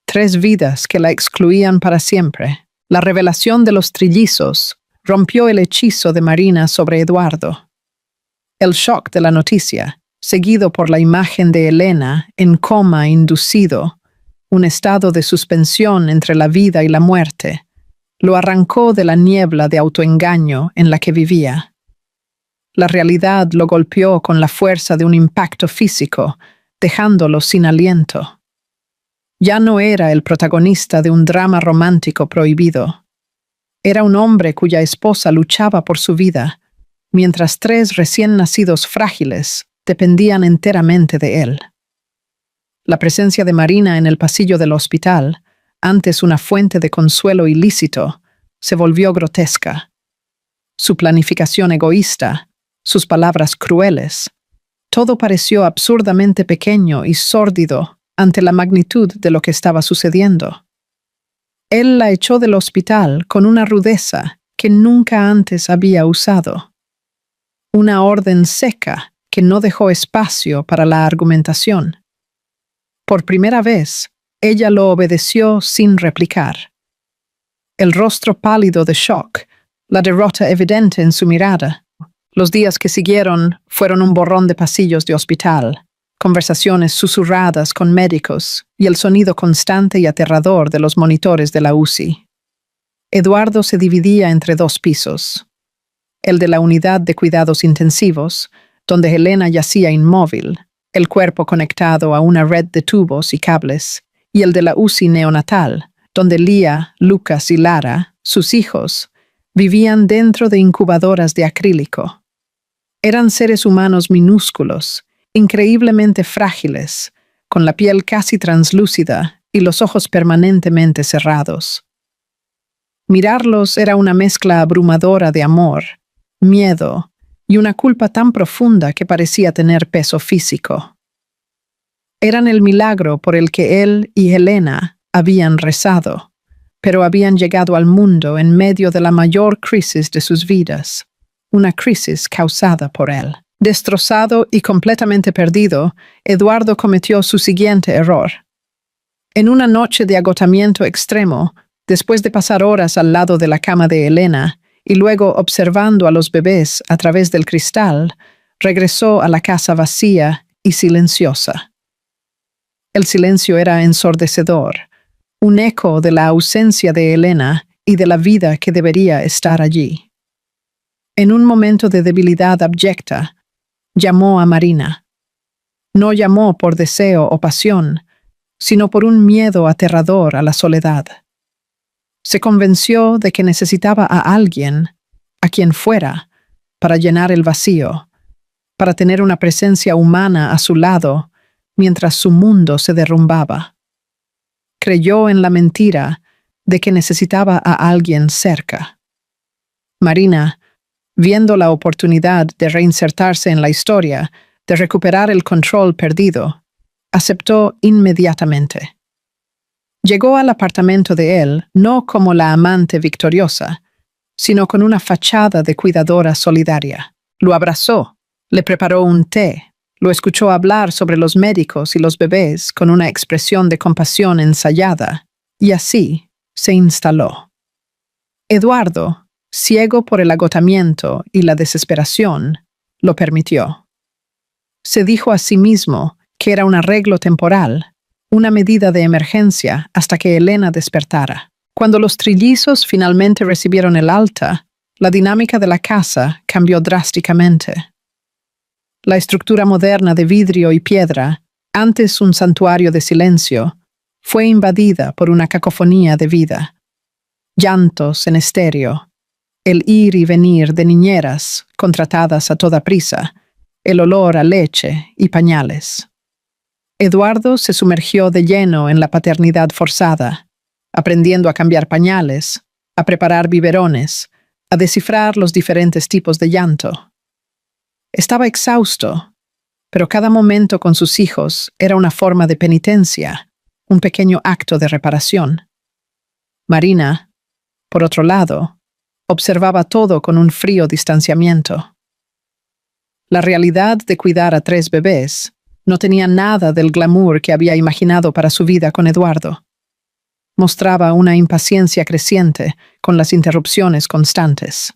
3 vidas que la excluían para siempre. La revelación de los trillizos rompió el hechizo de Marina sobre Eduardo. El shock de la noticia, seguido por la imagen de Elena en coma inducido, un estado de suspensión entre la vida y la muerte, lo arrancó de la niebla de autoengaño en la que vivía. La realidad lo golpeó con la fuerza de un impacto físico, dejándolo sin aliento. Ya no era el protagonista de un drama romántico prohibido. Era un hombre cuya esposa luchaba por su vida, mientras 3 recién nacidos frágiles dependían enteramente de él. La presencia de Marina en el pasillo del hospital, antes una fuente de consuelo ilícito, se volvió grotesca. Su planificación egoísta, sus palabras crueles, todo pareció absurdamente pequeño y sórdido ante la magnitud de lo que estaba sucediendo. Él la echó del hospital con una rudeza que nunca antes había usado. Una orden seca que no dejó espacio para la argumentación. Por primera vez, ella lo obedeció sin replicar. El rostro pálido de shock, la derrota evidente en su mirada. Los días que siguieron fueron un borrón de pasillos de hospital, conversaciones susurradas con médicos y el sonido constante y aterrador de los monitores de la UCI. Eduardo se dividía entre 2 pisos. El de la unidad de cuidados intensivos, donde Elena yacía inmóvil, el cuerpo conectado a una red de tubos y cables, y el de la UCI neonatal, donde Lía, Lucas y Lara, sus hijos, vivían dentro de incubadoras de acrílico. Eran seres humanos minúsculos, increíblemente frágiles, con la piel casi translúcida y los ojos permanentemente cerrados. Mirarlos era una mezcla abrumadora de amor, miedo y una culpa tan profunda que parecía tener peso físico. Eran el milagro por el que él y Helena habían rezado, pero habían llegado al mundo en medio de la mayor crisis de sus vidas, una crisis causada por él. Destrozado y completamente perdido, Eduardo cometió su siguiente error. En una noche de agotamiento extremo, después de pasar horas al lado de la cama de Elena y luego observando a los bebés a través del cristal, regresó a la casa vacía y silenciosa. El silencio era ensordecedor, un eco de la ausencia de Elena y de la vida que debería estar allí. En un momento de debilidad abyecta, llamó a Marina. No llamó por deseo o pasión, sino por un miedo aterrador a la soledad. Se convenció de que necesitaba a alguien, a quien fuera, para llenar el vacío, para tener una presencia humana a su lado mientras su mundo se derrumbaba. Creyó en la mentira de que necesitaba a alguien cerca. Marina, viendo la oportunidad de reinsertarse en la historia, de recuperar el control perdido, aceptó inmediatamente. Llegó al apartamento de él no como la amante victoriosa, sino con una fachada de cuidadora solidaria. Lo abrazó, le preparó un té, lo escuchó hablar sobre los médicos y los bebés con una expresión de compasión ensayada, y así se instaló. Eduardo, ciego por el agotamiento y la desesperación, lo permitió. Se dijo a sí mismo que era un arreglo temporal, una medida de emergencia hasta que Elena despertara. Cuando los trillizos finalmente recibieron el alta, la dinámica de la casa cambió drásticamente. La estructura moderna de vidrio y piedra, antes un santuario de silencio, fue invadida por una cacofonía de vida. Llantos en estéreo, el ir y venir de niñeras contratadas a toda prisa, el olor a leche y pañales. Eduardo se sumergió de lleno en la paternidad forzada, aprendiendo a cambiar pañales, a preparar biberones, a descifrar los diferentes tipos de llanto. Estaba exhausto, pero cada momento con sus hijos era una forma de penitencia, un pequeño acto de reparación. Marina, por otro lado, observaba todo con un frío distanciamiento. La realidad de cuidar a 3 bebés no tenía nada del glamour que había imaginado para su vida con Eduardo. Mostraba una impaciencia creciente con las interrupciones constantes.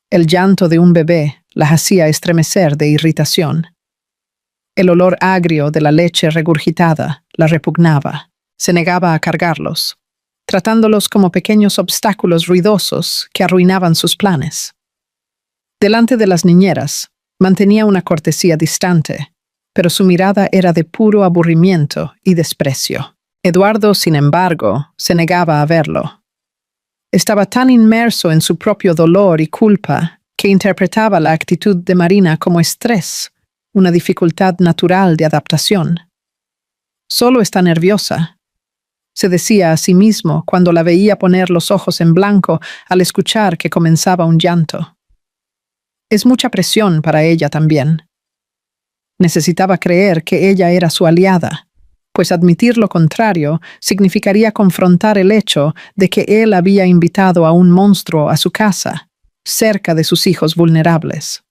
El llanto de un bebé la hacía estremecer de irritación. El olor agrio de la leche regurgitada la repugnaba. Se negaba a cargarlos, tratándolos como pequeños obstáculos ruidosos que arruinaban sus planes. Delante de las niñeras, mantenía una cortesía distante, pero su mirada era de puro aburrimiento y desprecio. Eduardo, sin embargo, se negaba a verlo. Estaba tan inmerso en su propio dolor y culpa que interpretaba la actitud de Marina como estrés, una dificultad natural de adaptación. Solo está nerviosa, se decía a sí mismo cuando la veía poner los ojos en blanco al escuchar que comenzaba un llanto. Es mucha presión para ella también. Necesitaba creer que ella era su aliada, pues admitir lo contrario significaría confrontar el hecho de que él había invitado a un monstruo a su casa, cerca de sus hijos vulnerables.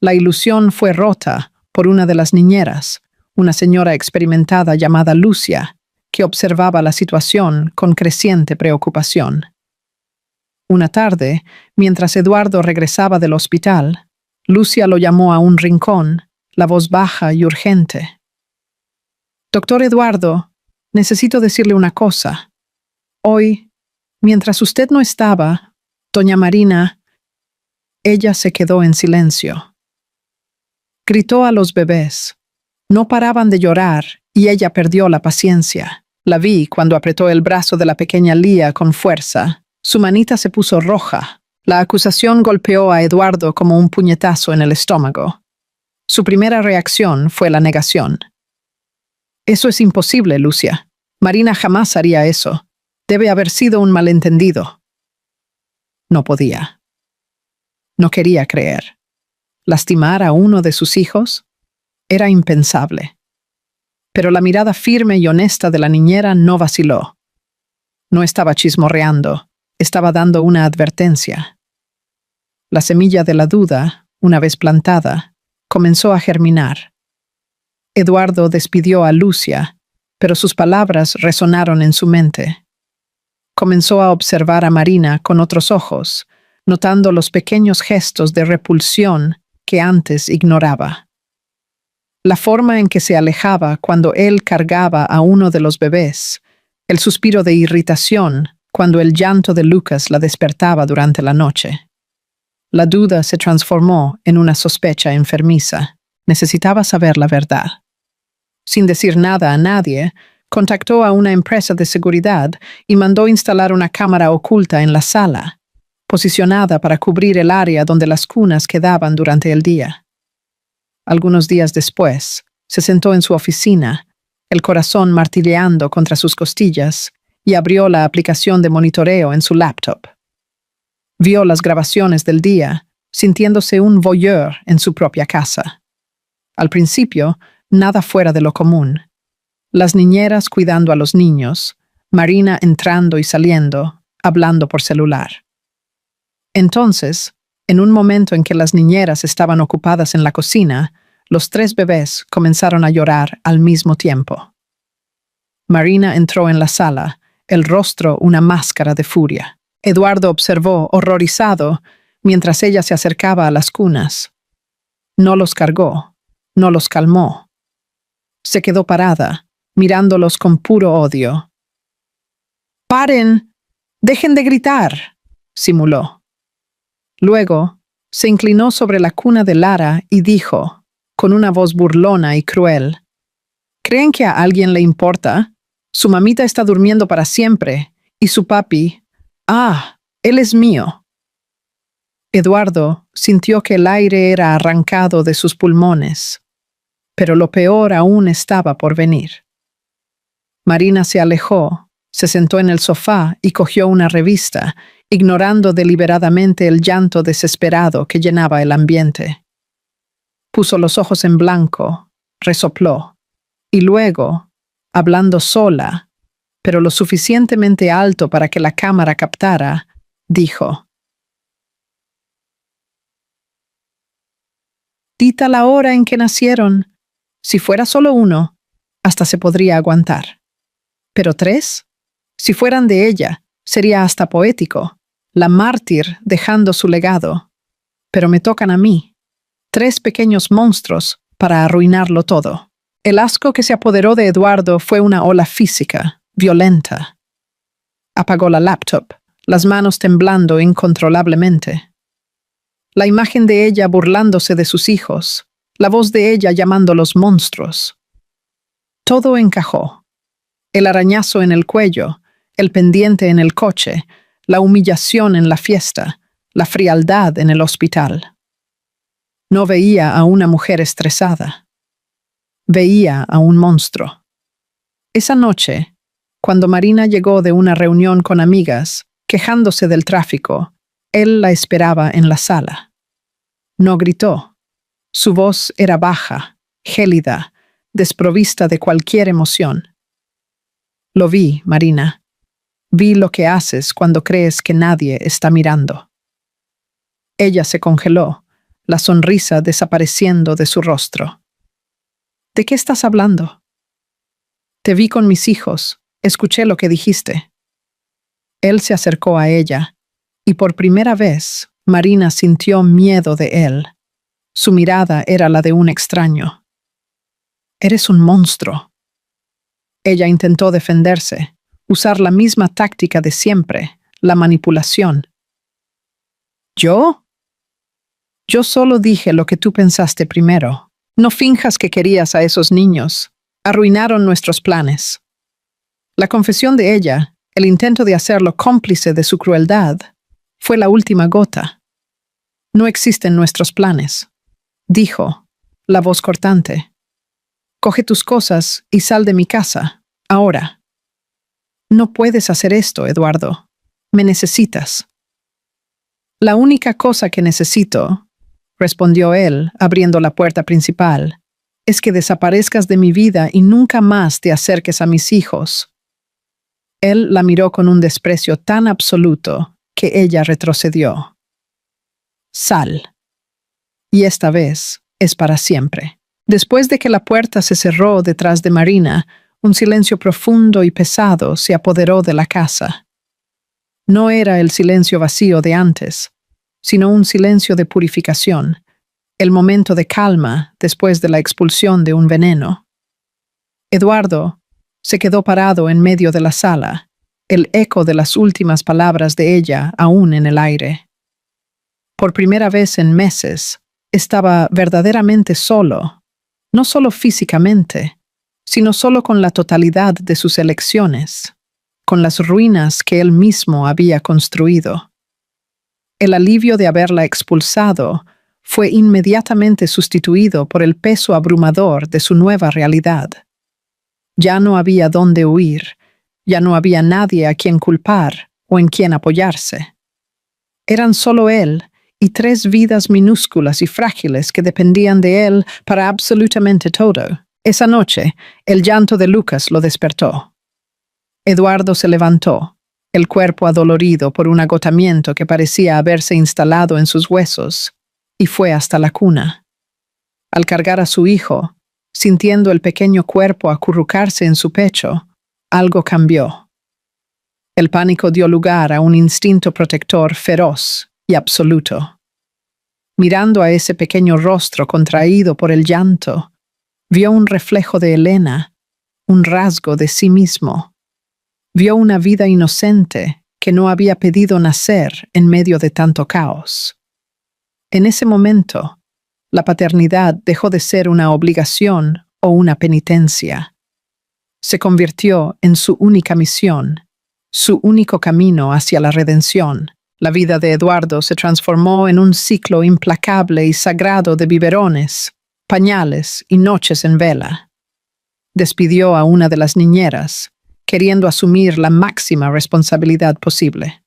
La ilusión fue rota por una de las niñeras, una señora experimentada llamada Lucia, que observaba la situación con creciente preocupación. Una tarde, mientras Eduardo regresaba del hospital, Lucia lo llamó a un rincón, la voz baja y urgente. «Doctor Eduardo, necesito decirle una cosa. Hoy, mientras usted no estaba, doña Marina...» Ella se quedó en silencio. Gritó a los bebés. No paraban de llorar y ella perdió la paciencia. La vi cuando apretó el brazo de la pequeña Lía con fuerza. Su manita se puso roja. La acusación golpeó a Eduardo como un puñetazo en el estómago. Su primera reacción fue la negación. «Eso es imposible, Lucia. Marina jamás haría eso. Debe haber sido un malentendido». No podía. No quería creer. ¿Lastimar a uno de sus hijos? Era impensable. Pero la mirada firme y honesta de la niñera no vaciló. No estaba chismorreando, estaba dando una advertencia. La semilla de la duda, una vez plantada, comenzó a germinar. Eduardo despidió a Lucia, pero sus palabras resonaron en su mente. Comenzó a observar a Marina con otros ojos, notando los pequeños gestos de repulsión que antes ignoraba. La forma en que se alejaba cuando él cargaba a uno de los bebés, el suspiro de irritación cuando el llanto de Lucas la despertaba durante la noche. La duda se transformó en una sospecha enfermiza. Necesitaba saber la verdad. Sin decir nada a nadie, contactó a una empresa de seguridad y mandó instalar una cámara oculta en la sala, posicionada para cubrir el área donde las cunas quedaban durante el día. Algunos días después, se sentó en su oficina, el corazón martilleando contra sus costillas, y abrió la aplicación de monitoreo en su laptop. Vio las grabaciones del día, sintiéndose un voyeur en su propia casa. Al principio, nada fuera de lo común. Las niñeras cuidando a los niños, Marina entrando y saliendo, hablando por celular. Entonces, en un momento en que las niñeras estaban ocupadas en la cocina, los 3 bebés comenzaron a llorar al mismo tiempo. Marina entró en la sala, el rostro una máscara de furia. Eduardo observó, horrorizado, mientras ella se acercaba a las cunas. No los cargó, no los calmó. Se quedó parada, mirándolos con puro odio. ¡Paren! ¡Dejen de gritar!, simuló. Luego, se inclinó sobre la cuna de Lara y dijo, con una voz burlona y cruel, ¿creen que a alguien le importa? Su mamita está durmiendo para siempre, y su papi, él es mío. Eduardo sintió que el aire era arrancado de sus pulmones, pero lo peor aún estaba por venir. Marina se alejó, se sentó en el sofá y cogió una revista, ignorando deliberadamente el llanto desesperado que llenaba el ambiente. Puso los ojos en blanco, resopló, y luego, hablando sola, pero lo suficientemente alto para que la cámara captara, dijo: «Dita la hora en que nacieron. Si fuera solo uno, hasta se podría aguantar. Pero 3, si fueran de ella, sería hasta poético, la mártir dejando su legado. Pero me tocan a mí, 3 pequeños monstruos para arruinarlo todo». El asco que se apoderó de Eduardo fue una ola física, violenta. Apagó la laptop, las manos temblando incontrolablemente. La imagen de ella burlándose de sus hijos, la voz de ella llamándolos monstruos. Todo encajó. El arañazo en el cuello, el pendiente en el coche, la humillación en la fiesta, la frialdad en el hospital. No veía a una mujer estresada. Veía a un monstruo. Esa noche, cuando Marina llegó de una reunión con amigas, quejándose del tráfico, él la esperaba en la sala. No gritó. Su voz era baja, gélida, desprovista de cualquier emoción. «Lo vi, Marina. Vi lo que haces cuando crees que nadie está mirando». Ella se congeló, la sonrisa desapareciendo de su rostro. «¿De qué estás hablando?» «Te vi con mis hijos, escuché lo que dijiste». Él se acercó a ella, y por primera vez Marina sintió miedo de él. Su mirada era la de un extraño. «Eres un monstruo». Ella intentó defenderse, usar la misma táctica de siempre, la manipulación. «¿Yo? Yo solo dije lo que tú pensaste primero. No finjas que querías a esos niños. Arruinaron nuestros planes». La confesión de ella, el intento de hacerlo cómplice de su crueldad, fue la última gota. «No existen nuestros planes», dijo, la voz cortante. «Coge tus cosas y sal de mi casa, ahora». «No puedes hacer esto, Eduardo. Me necesitas». «La única cosa que necesito», respondió él, abriendo la puerta principal, «es que desaparezcas de mi vida y nunca más te acerques a mis hijos». Él la miró con un desprecio tan absoluto que ella retrocedió. «Sal. Y esta vez es para siempre». Después de que la puerta se cerró detrás de Marina, un silencio profundo y pesado se apoderó de la casa. No era el silencio vacío de antes, sino un silencio de purificación, el momento de calma después de la expulsión de un veneno. Eduardo se quedó parado en medio de la sala, el eco de las últimas palabras de ella aún en el aire. Por primera vez en meses, estaba verdaderamente solo, no solo físicamente, sino solo con la totalidad de sus elecciones, con las ruinas que él mismo había construido. El alivio de haberla expulsado fue inmediatamente sustituido por el peso abrumador de su nueva realidad. Ya no había dónde huir, ya no había nadie a quien culpar o en quien apoyarse. Eran solo él y 3 vidas minúsculas y frágiles que dependían de él para absolutamente todo. Esa noche, el llanto de Lucas lo despertó. Eduardo se levantó, el cuerpo adolorido por un agotamiento que parecía haberse instalado en sus huesos, y fue hasta la cuna. Al cargar a su hijo, sintiendo el pequeño cuerpo acurrucarse en su pecho, algo cambió. El pánico dio lugar a un instinto protector feroz y absoluto. Mirando a ese pequeño rostro contraído por el llanto, vio un reflejo de Elena, un rasgo de sí mismo. Vio una vida inocente que no había pedido nacer en medio de tanto caos. En ese momento, la paternidad dejó de ser una obligación o una penitencia. Se convirtió en su única misión, su único camino hacia la redención. La vida de Eduardo se transformó en un ciclo implacable y sagrado de biberones, pañales y noches en vela. Despidió a una de las niñeras, queriendo asumir la máxima responsabilidad posible.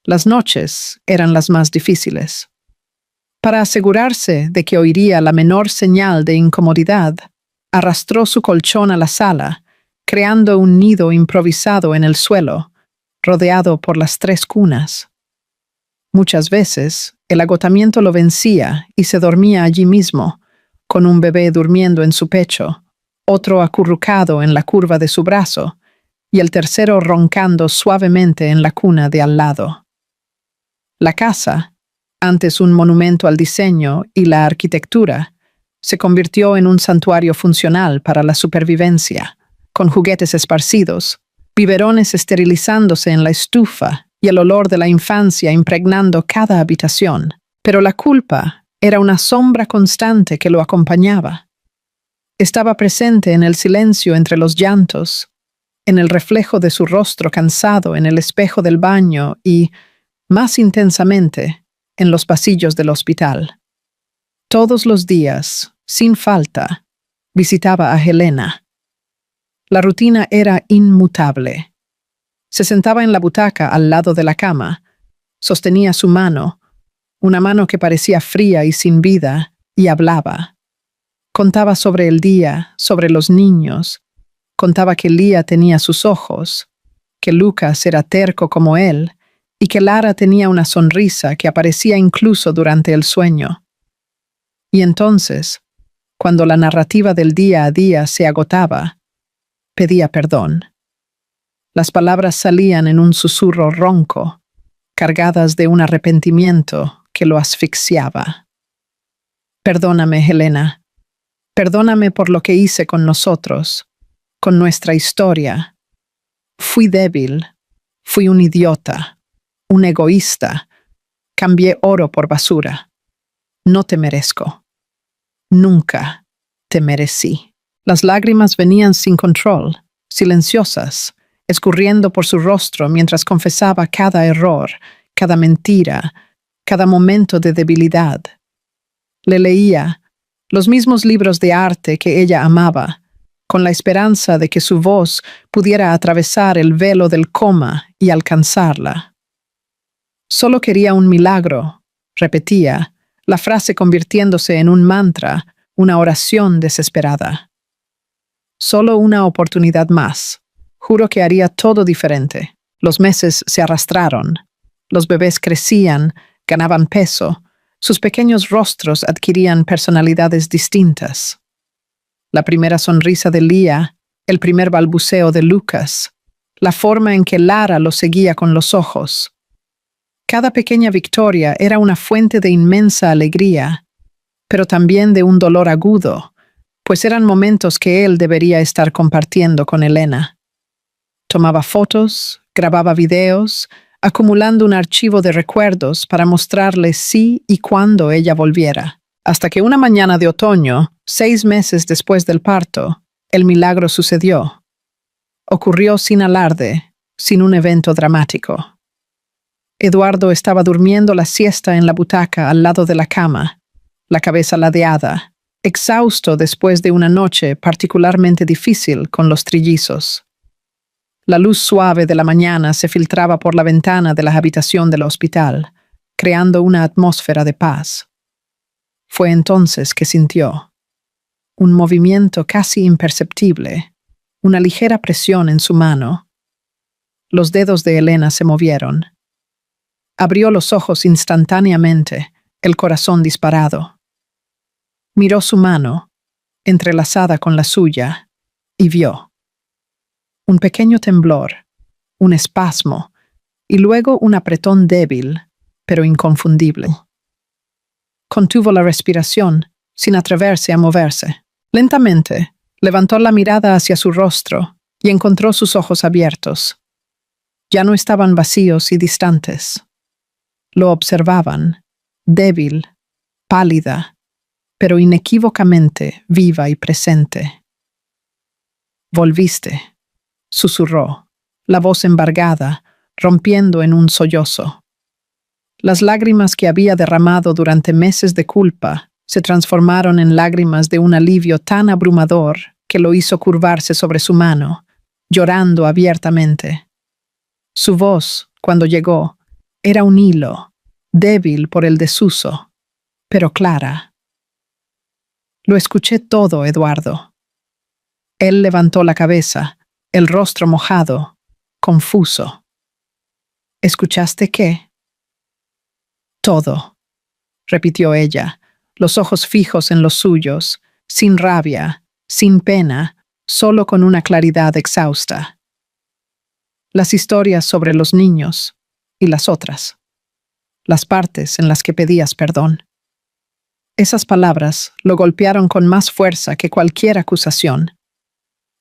Las noches eran las más difíciles. Para asegurarse de que oiría la menor señal de incomodidad, arrastró su colchón a la sala, creando un nido improvisado en el suelo, rodeado por las 3 cunas. Muchas veces, el agotamiento lo vencía y se dormía allí mismo, con un bebé durmiendo en su pecho, otro acurrucado en la curva de su brazo, y el tercero roncando suavemente en la cuna de al lado. La casa, antes un monumento al diseño y la arquitectura, se convirtió en un santuario funcional para la supervivencia, con juguetes esparcidos, biberones esterilizándose en la estufa y el olor de la infancia impregnando cada habitación. Pero la culpa era una sombra constante que lo acompañaba. Estaba presente en el silencio entre los llantos, en el reflejo de su rostro cansado en el espejo del baño y, más intensamente, en los pasillos del hospital. Todos los días, sin falta, visitaba a Helena. La rutina era inmutable. Se sentaba en la butaca al lado de la cama, sostenía su mano, una mano que parecía fría y sin vida, y hablaba. Contaba sobre el día, sobre los niños, contaba que Lía tenía sus ojos, que Lucas era terco como él, y que Lara tenía una sonrisa que aparecía incluso durante el sueño. Y entonces, cuando la narrativa del día a día se agotaba, pedía perdón. Las palabras salían en un susurro ronco, cargadas de un arrepentimiento que lo asfixiaba. Perdóname, Helena. Perdóname por lo que hice con nosotros, con nuestra historia. Fui débil, fui un idiota, un egoísta. Cambié oro por basura. No te merezco. Nunca te merecí. Las lágrimas venían sin control, silenciosas, escurriendo por su rostro mientras confesaba cada error, cada mentira, cada momento de debilidad. Le leía los mismos libros de arte que ella amaba, con la esperanza de que su voz pudiera atravesar el velo del coma y alcanzarla. Solo quería un milagro, repetía, la frase convirtiéndose en un mantra, una oración desesperada. Solo una oportunidad más. Juro que haría todo diferente. Los meses se arrastraron. Los bebés crecían, ganaban peso. Sus pequeños rostros adquirían personalidades distintas. La primera sonrisa de Lía, el primer balbuceo de Lucas, la forma en que Lara lo seguía con los ojos. Cada pequeña victoria era una fuente de inmensa alegría, pero también de un dolor agudo, pues eran momentos que él debería estar compartiendo con Elena. Tomaba fotos, grababa videos, acumulando un archivo de recuerdos para mostrarle si y cuándo ella volviera. Hasta que una mañana de otoño, 6 meses después del parto, el milagro sucedió. Ocurrió sin alarde, sin un evento dramático. Eduardo estaba durmiendo la siesta en la butaca al lado de la cama, la cabeza ladeada, exhausto después de una noche particularmente difícil con los trillizos. La luz suave de la mañana se filtraba por la ventana de la habitación del hospital, creando una atmósfera de paz. Fue entonces que sintió un movimiento casi imperceptible, una ligera presión en su mano. Los dedos de Elena se movieron. Abrió los ojos instantáneamente, el corazón disparado. Miró su mano, entrelazada con la suya, y vio un pequeño temblor, un espasmo, y luego un apretón débil, pero inconfundible. Contuvo la respiración, sin atreverse a moverse. Lentamente, levantó la mirada hacia su rostro y encontró sus ojos abiertos. Ya no estaban vacíos y distantes. Lo observaban, débil, pálida, pero inequívocamente viva y presente. «Volviste», susurró, la voz embargada, rompiendo en un sollozo. Las lágrimas que había derramado durante meses de culpa se transformaron en lágrimas de un alivio tan abrumador que lo hizo curvarse sobre su mano, llorando abiertamente. Su voz, cuando llegó, era un hilo, débil por el desuso, pero clara. «Lo escuché todo, Eduardo». Él levantó la cabeza, el rostro mojado, confuso. «¿Escuchaste qué?» «Todo», repitió ella, los ojos fijos en los suyos, sin rabia, sin pena, solo con una claridad exhausta. Las historias sobre los niños y las otras. Las partes en las que pedías perdón. Esas palabras lo golpearon con más fuerza que cualquier acusación.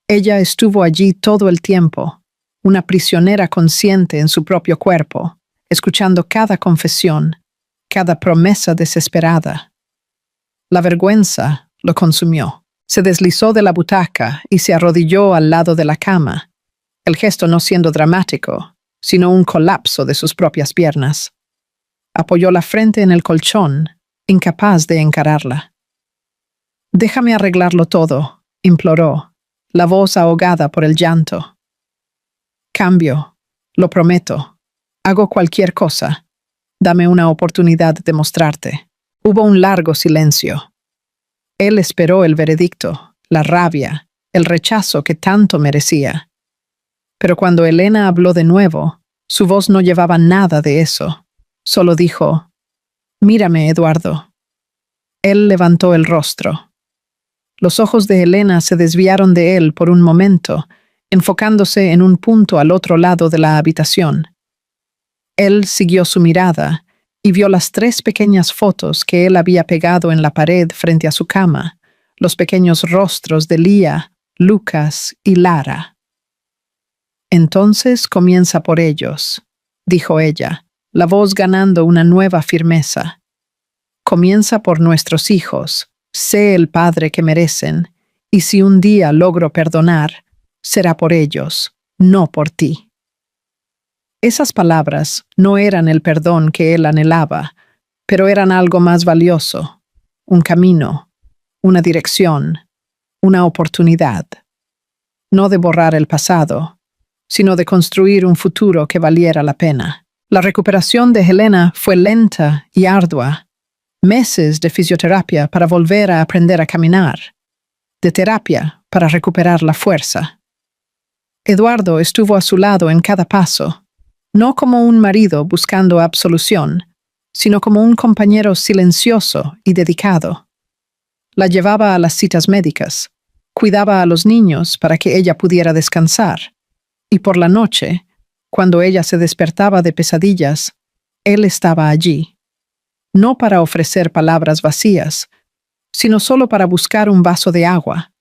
Ella estuvo allí todo el tiempo, una prisionera consciente en su propio cuerpo, escuchando cada confesión, cada promesa desesperada. La vergüenza lo consumió. Se deslizó de la butaca y se arrodilló al lado de la cama, el gesto no siendo dramático, sino un colapso de sus propias piernas. Apoyó la frente en el colchón, incapaz de encararla. «Déjame arreglarlo todo», imploró, la voz ahogada por el llanto. «Cambio, lo prometo. Hago cualquier cosa. Dame una oportunidad de mostrarte». Hubo un largo silencio. Él esperó el veredicto, la rabia, el rechazo que tanto merecía. Pero cuando Elena habló de nuevo, su voz no llevaba nada de eso. Solo dijo: «Mírame, Eduardo». Él levantó el rostro. Los ojos de Elena se desviaron de él por un momento, enfocándose en un punto al otro lado de la habitación. Él siguió su mirada y vio las 3 pequeñas fotos que él había pegado en la pared frente a su cama, los pequeños rostros de Lía, Lucas y Lara. «Entonces comienza por ellos», dijo ella, la voz ganando una nueva firmeza. «Comienza por nuestros hijos, sé el padre que merecen, y si un día logro perdonar, será por ellos, no por ti». Esas palabras no eran el perdón que él anhelaba, pero eran algo más valioso, un camino, una dirección, una oportunidad. No de borrar el pasado, sino de construir un futuro que valiera la pena. La recuperación de Helena fue lenta y ardua. Meses de fisioterapia para volver a aprender a caminar, de terapia para recuperar la fuerza. Eduardo estuvo a su lado en cada paso, no como un marido buscando absolución, sino como un compañero silencioso y dedicado. La llevaba a las citas médicas, cuidaba a los niños para que ella pudiera descansar, y por la noche, cuando ella se despertaba de pesadillas, él estaba allí, no para ofrecer palabras vacías, sino solo para buscar un vaso de agua,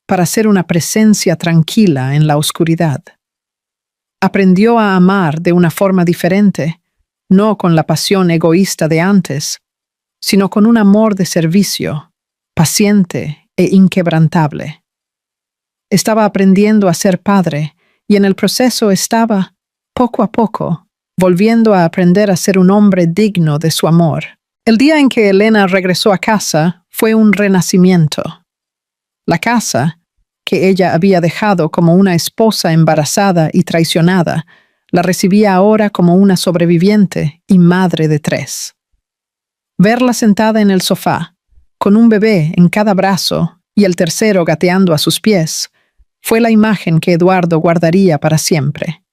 para ser una presencia tranquila en la oscuridad. Aprendió a amar de una forma diferente, no con la pasión egoísta de antes, sino con un amor de servicio, paciente e inquebrantable. Estaba aprendiendo a ser padre y en el proceso estaba, poco a poco, volviendo a aprender a ser un hombre digno de su amor. El día en que Elena regresó a casa fue un renacimiento. La casa, que ella había dejado como una esposa embarazada y traicionada, la recibía ahora como una sobreviviente y madre de 3. Verla sentada en el sofá, con un bebé en cada brazo y el tercero gateando a sus pies, fue la imagen que Eduardo guardaría para siempre.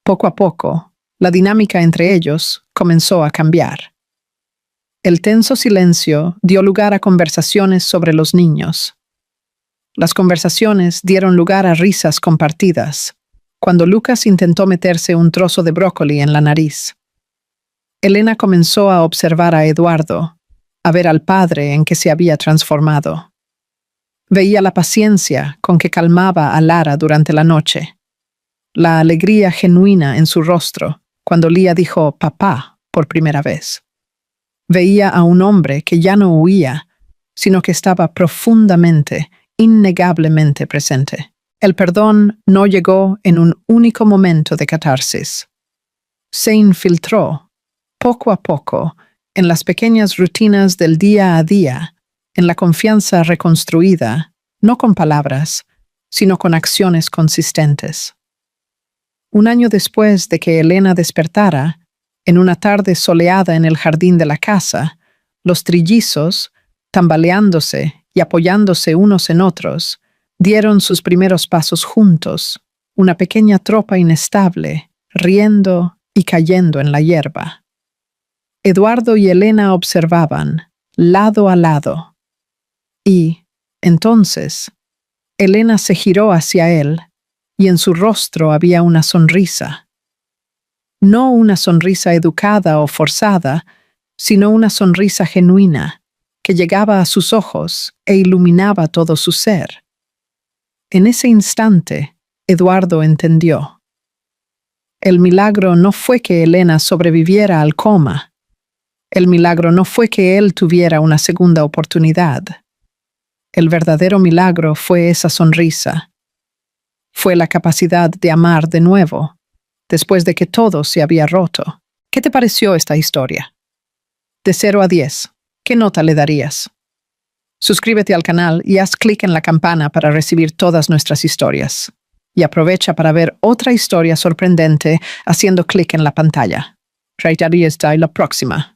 Poco a poco, la dinámica entre ellos comenzó a cambiar. El tenso silencio dio lugar a conversaciones sobre los niños. Las conversaciones dieron lugar a risas compartidas, cuando Lucas intentó meterse un trozo de brócoli en la nariz. Elena comenzó a observar a Eduardo, a ver al padre en que se había transformado. Veía la paciencia con que calmaba a Lara durante la noche, la alegría genuina en su rostro cuando Lía dijo «papá» por primera vez. Veía a un hombre que ya no huía, sino que estaba profundamente, innegablemente presente. El perdón no llegó en un único momento de catarsis. Se infiltró, poco a poco, en las pequeñas rutinas del día a día, en la confianza reconstruida, no con palabras, sino con acciones consistentes. Un año después de que Elena despertara, en una tarde soleada en el jardín de la casa, los trillizos, tambaleándose y apoyándose unos en otros, dieron sus primeros pasos juntos, una pequeña tropa inestable, riendo y cayendo en la hierba. Eduardo y Elena observaban, lado a lado. Y, entonces, Elena se giró hacia él, y en su rostro había una sonrisa. No una sonrisa educada o forzada, sino una sonrisa genuina, que llegaba a sus ojos e iluminaba todo su ser. En ese instante, Eduardo entendió. El milagro no fue que Elena sobreviviera al coma. El milagro no fue que él tuviera una segunda oportunidad. El verdadero milagro fue esa sonrisa. Fue la capacidad de amar de nuevo, después de que todo se había roto. ¿Qué te pareció esta historia? De 0 a 10, ¿qué nota le darías? Suscríbete al canal y haz clic en la campana para recibir todas nuestras historias. Y aprovecha para ver otra historia sorprendente haciendo clic en la pantalla. Raitaría está la próxima.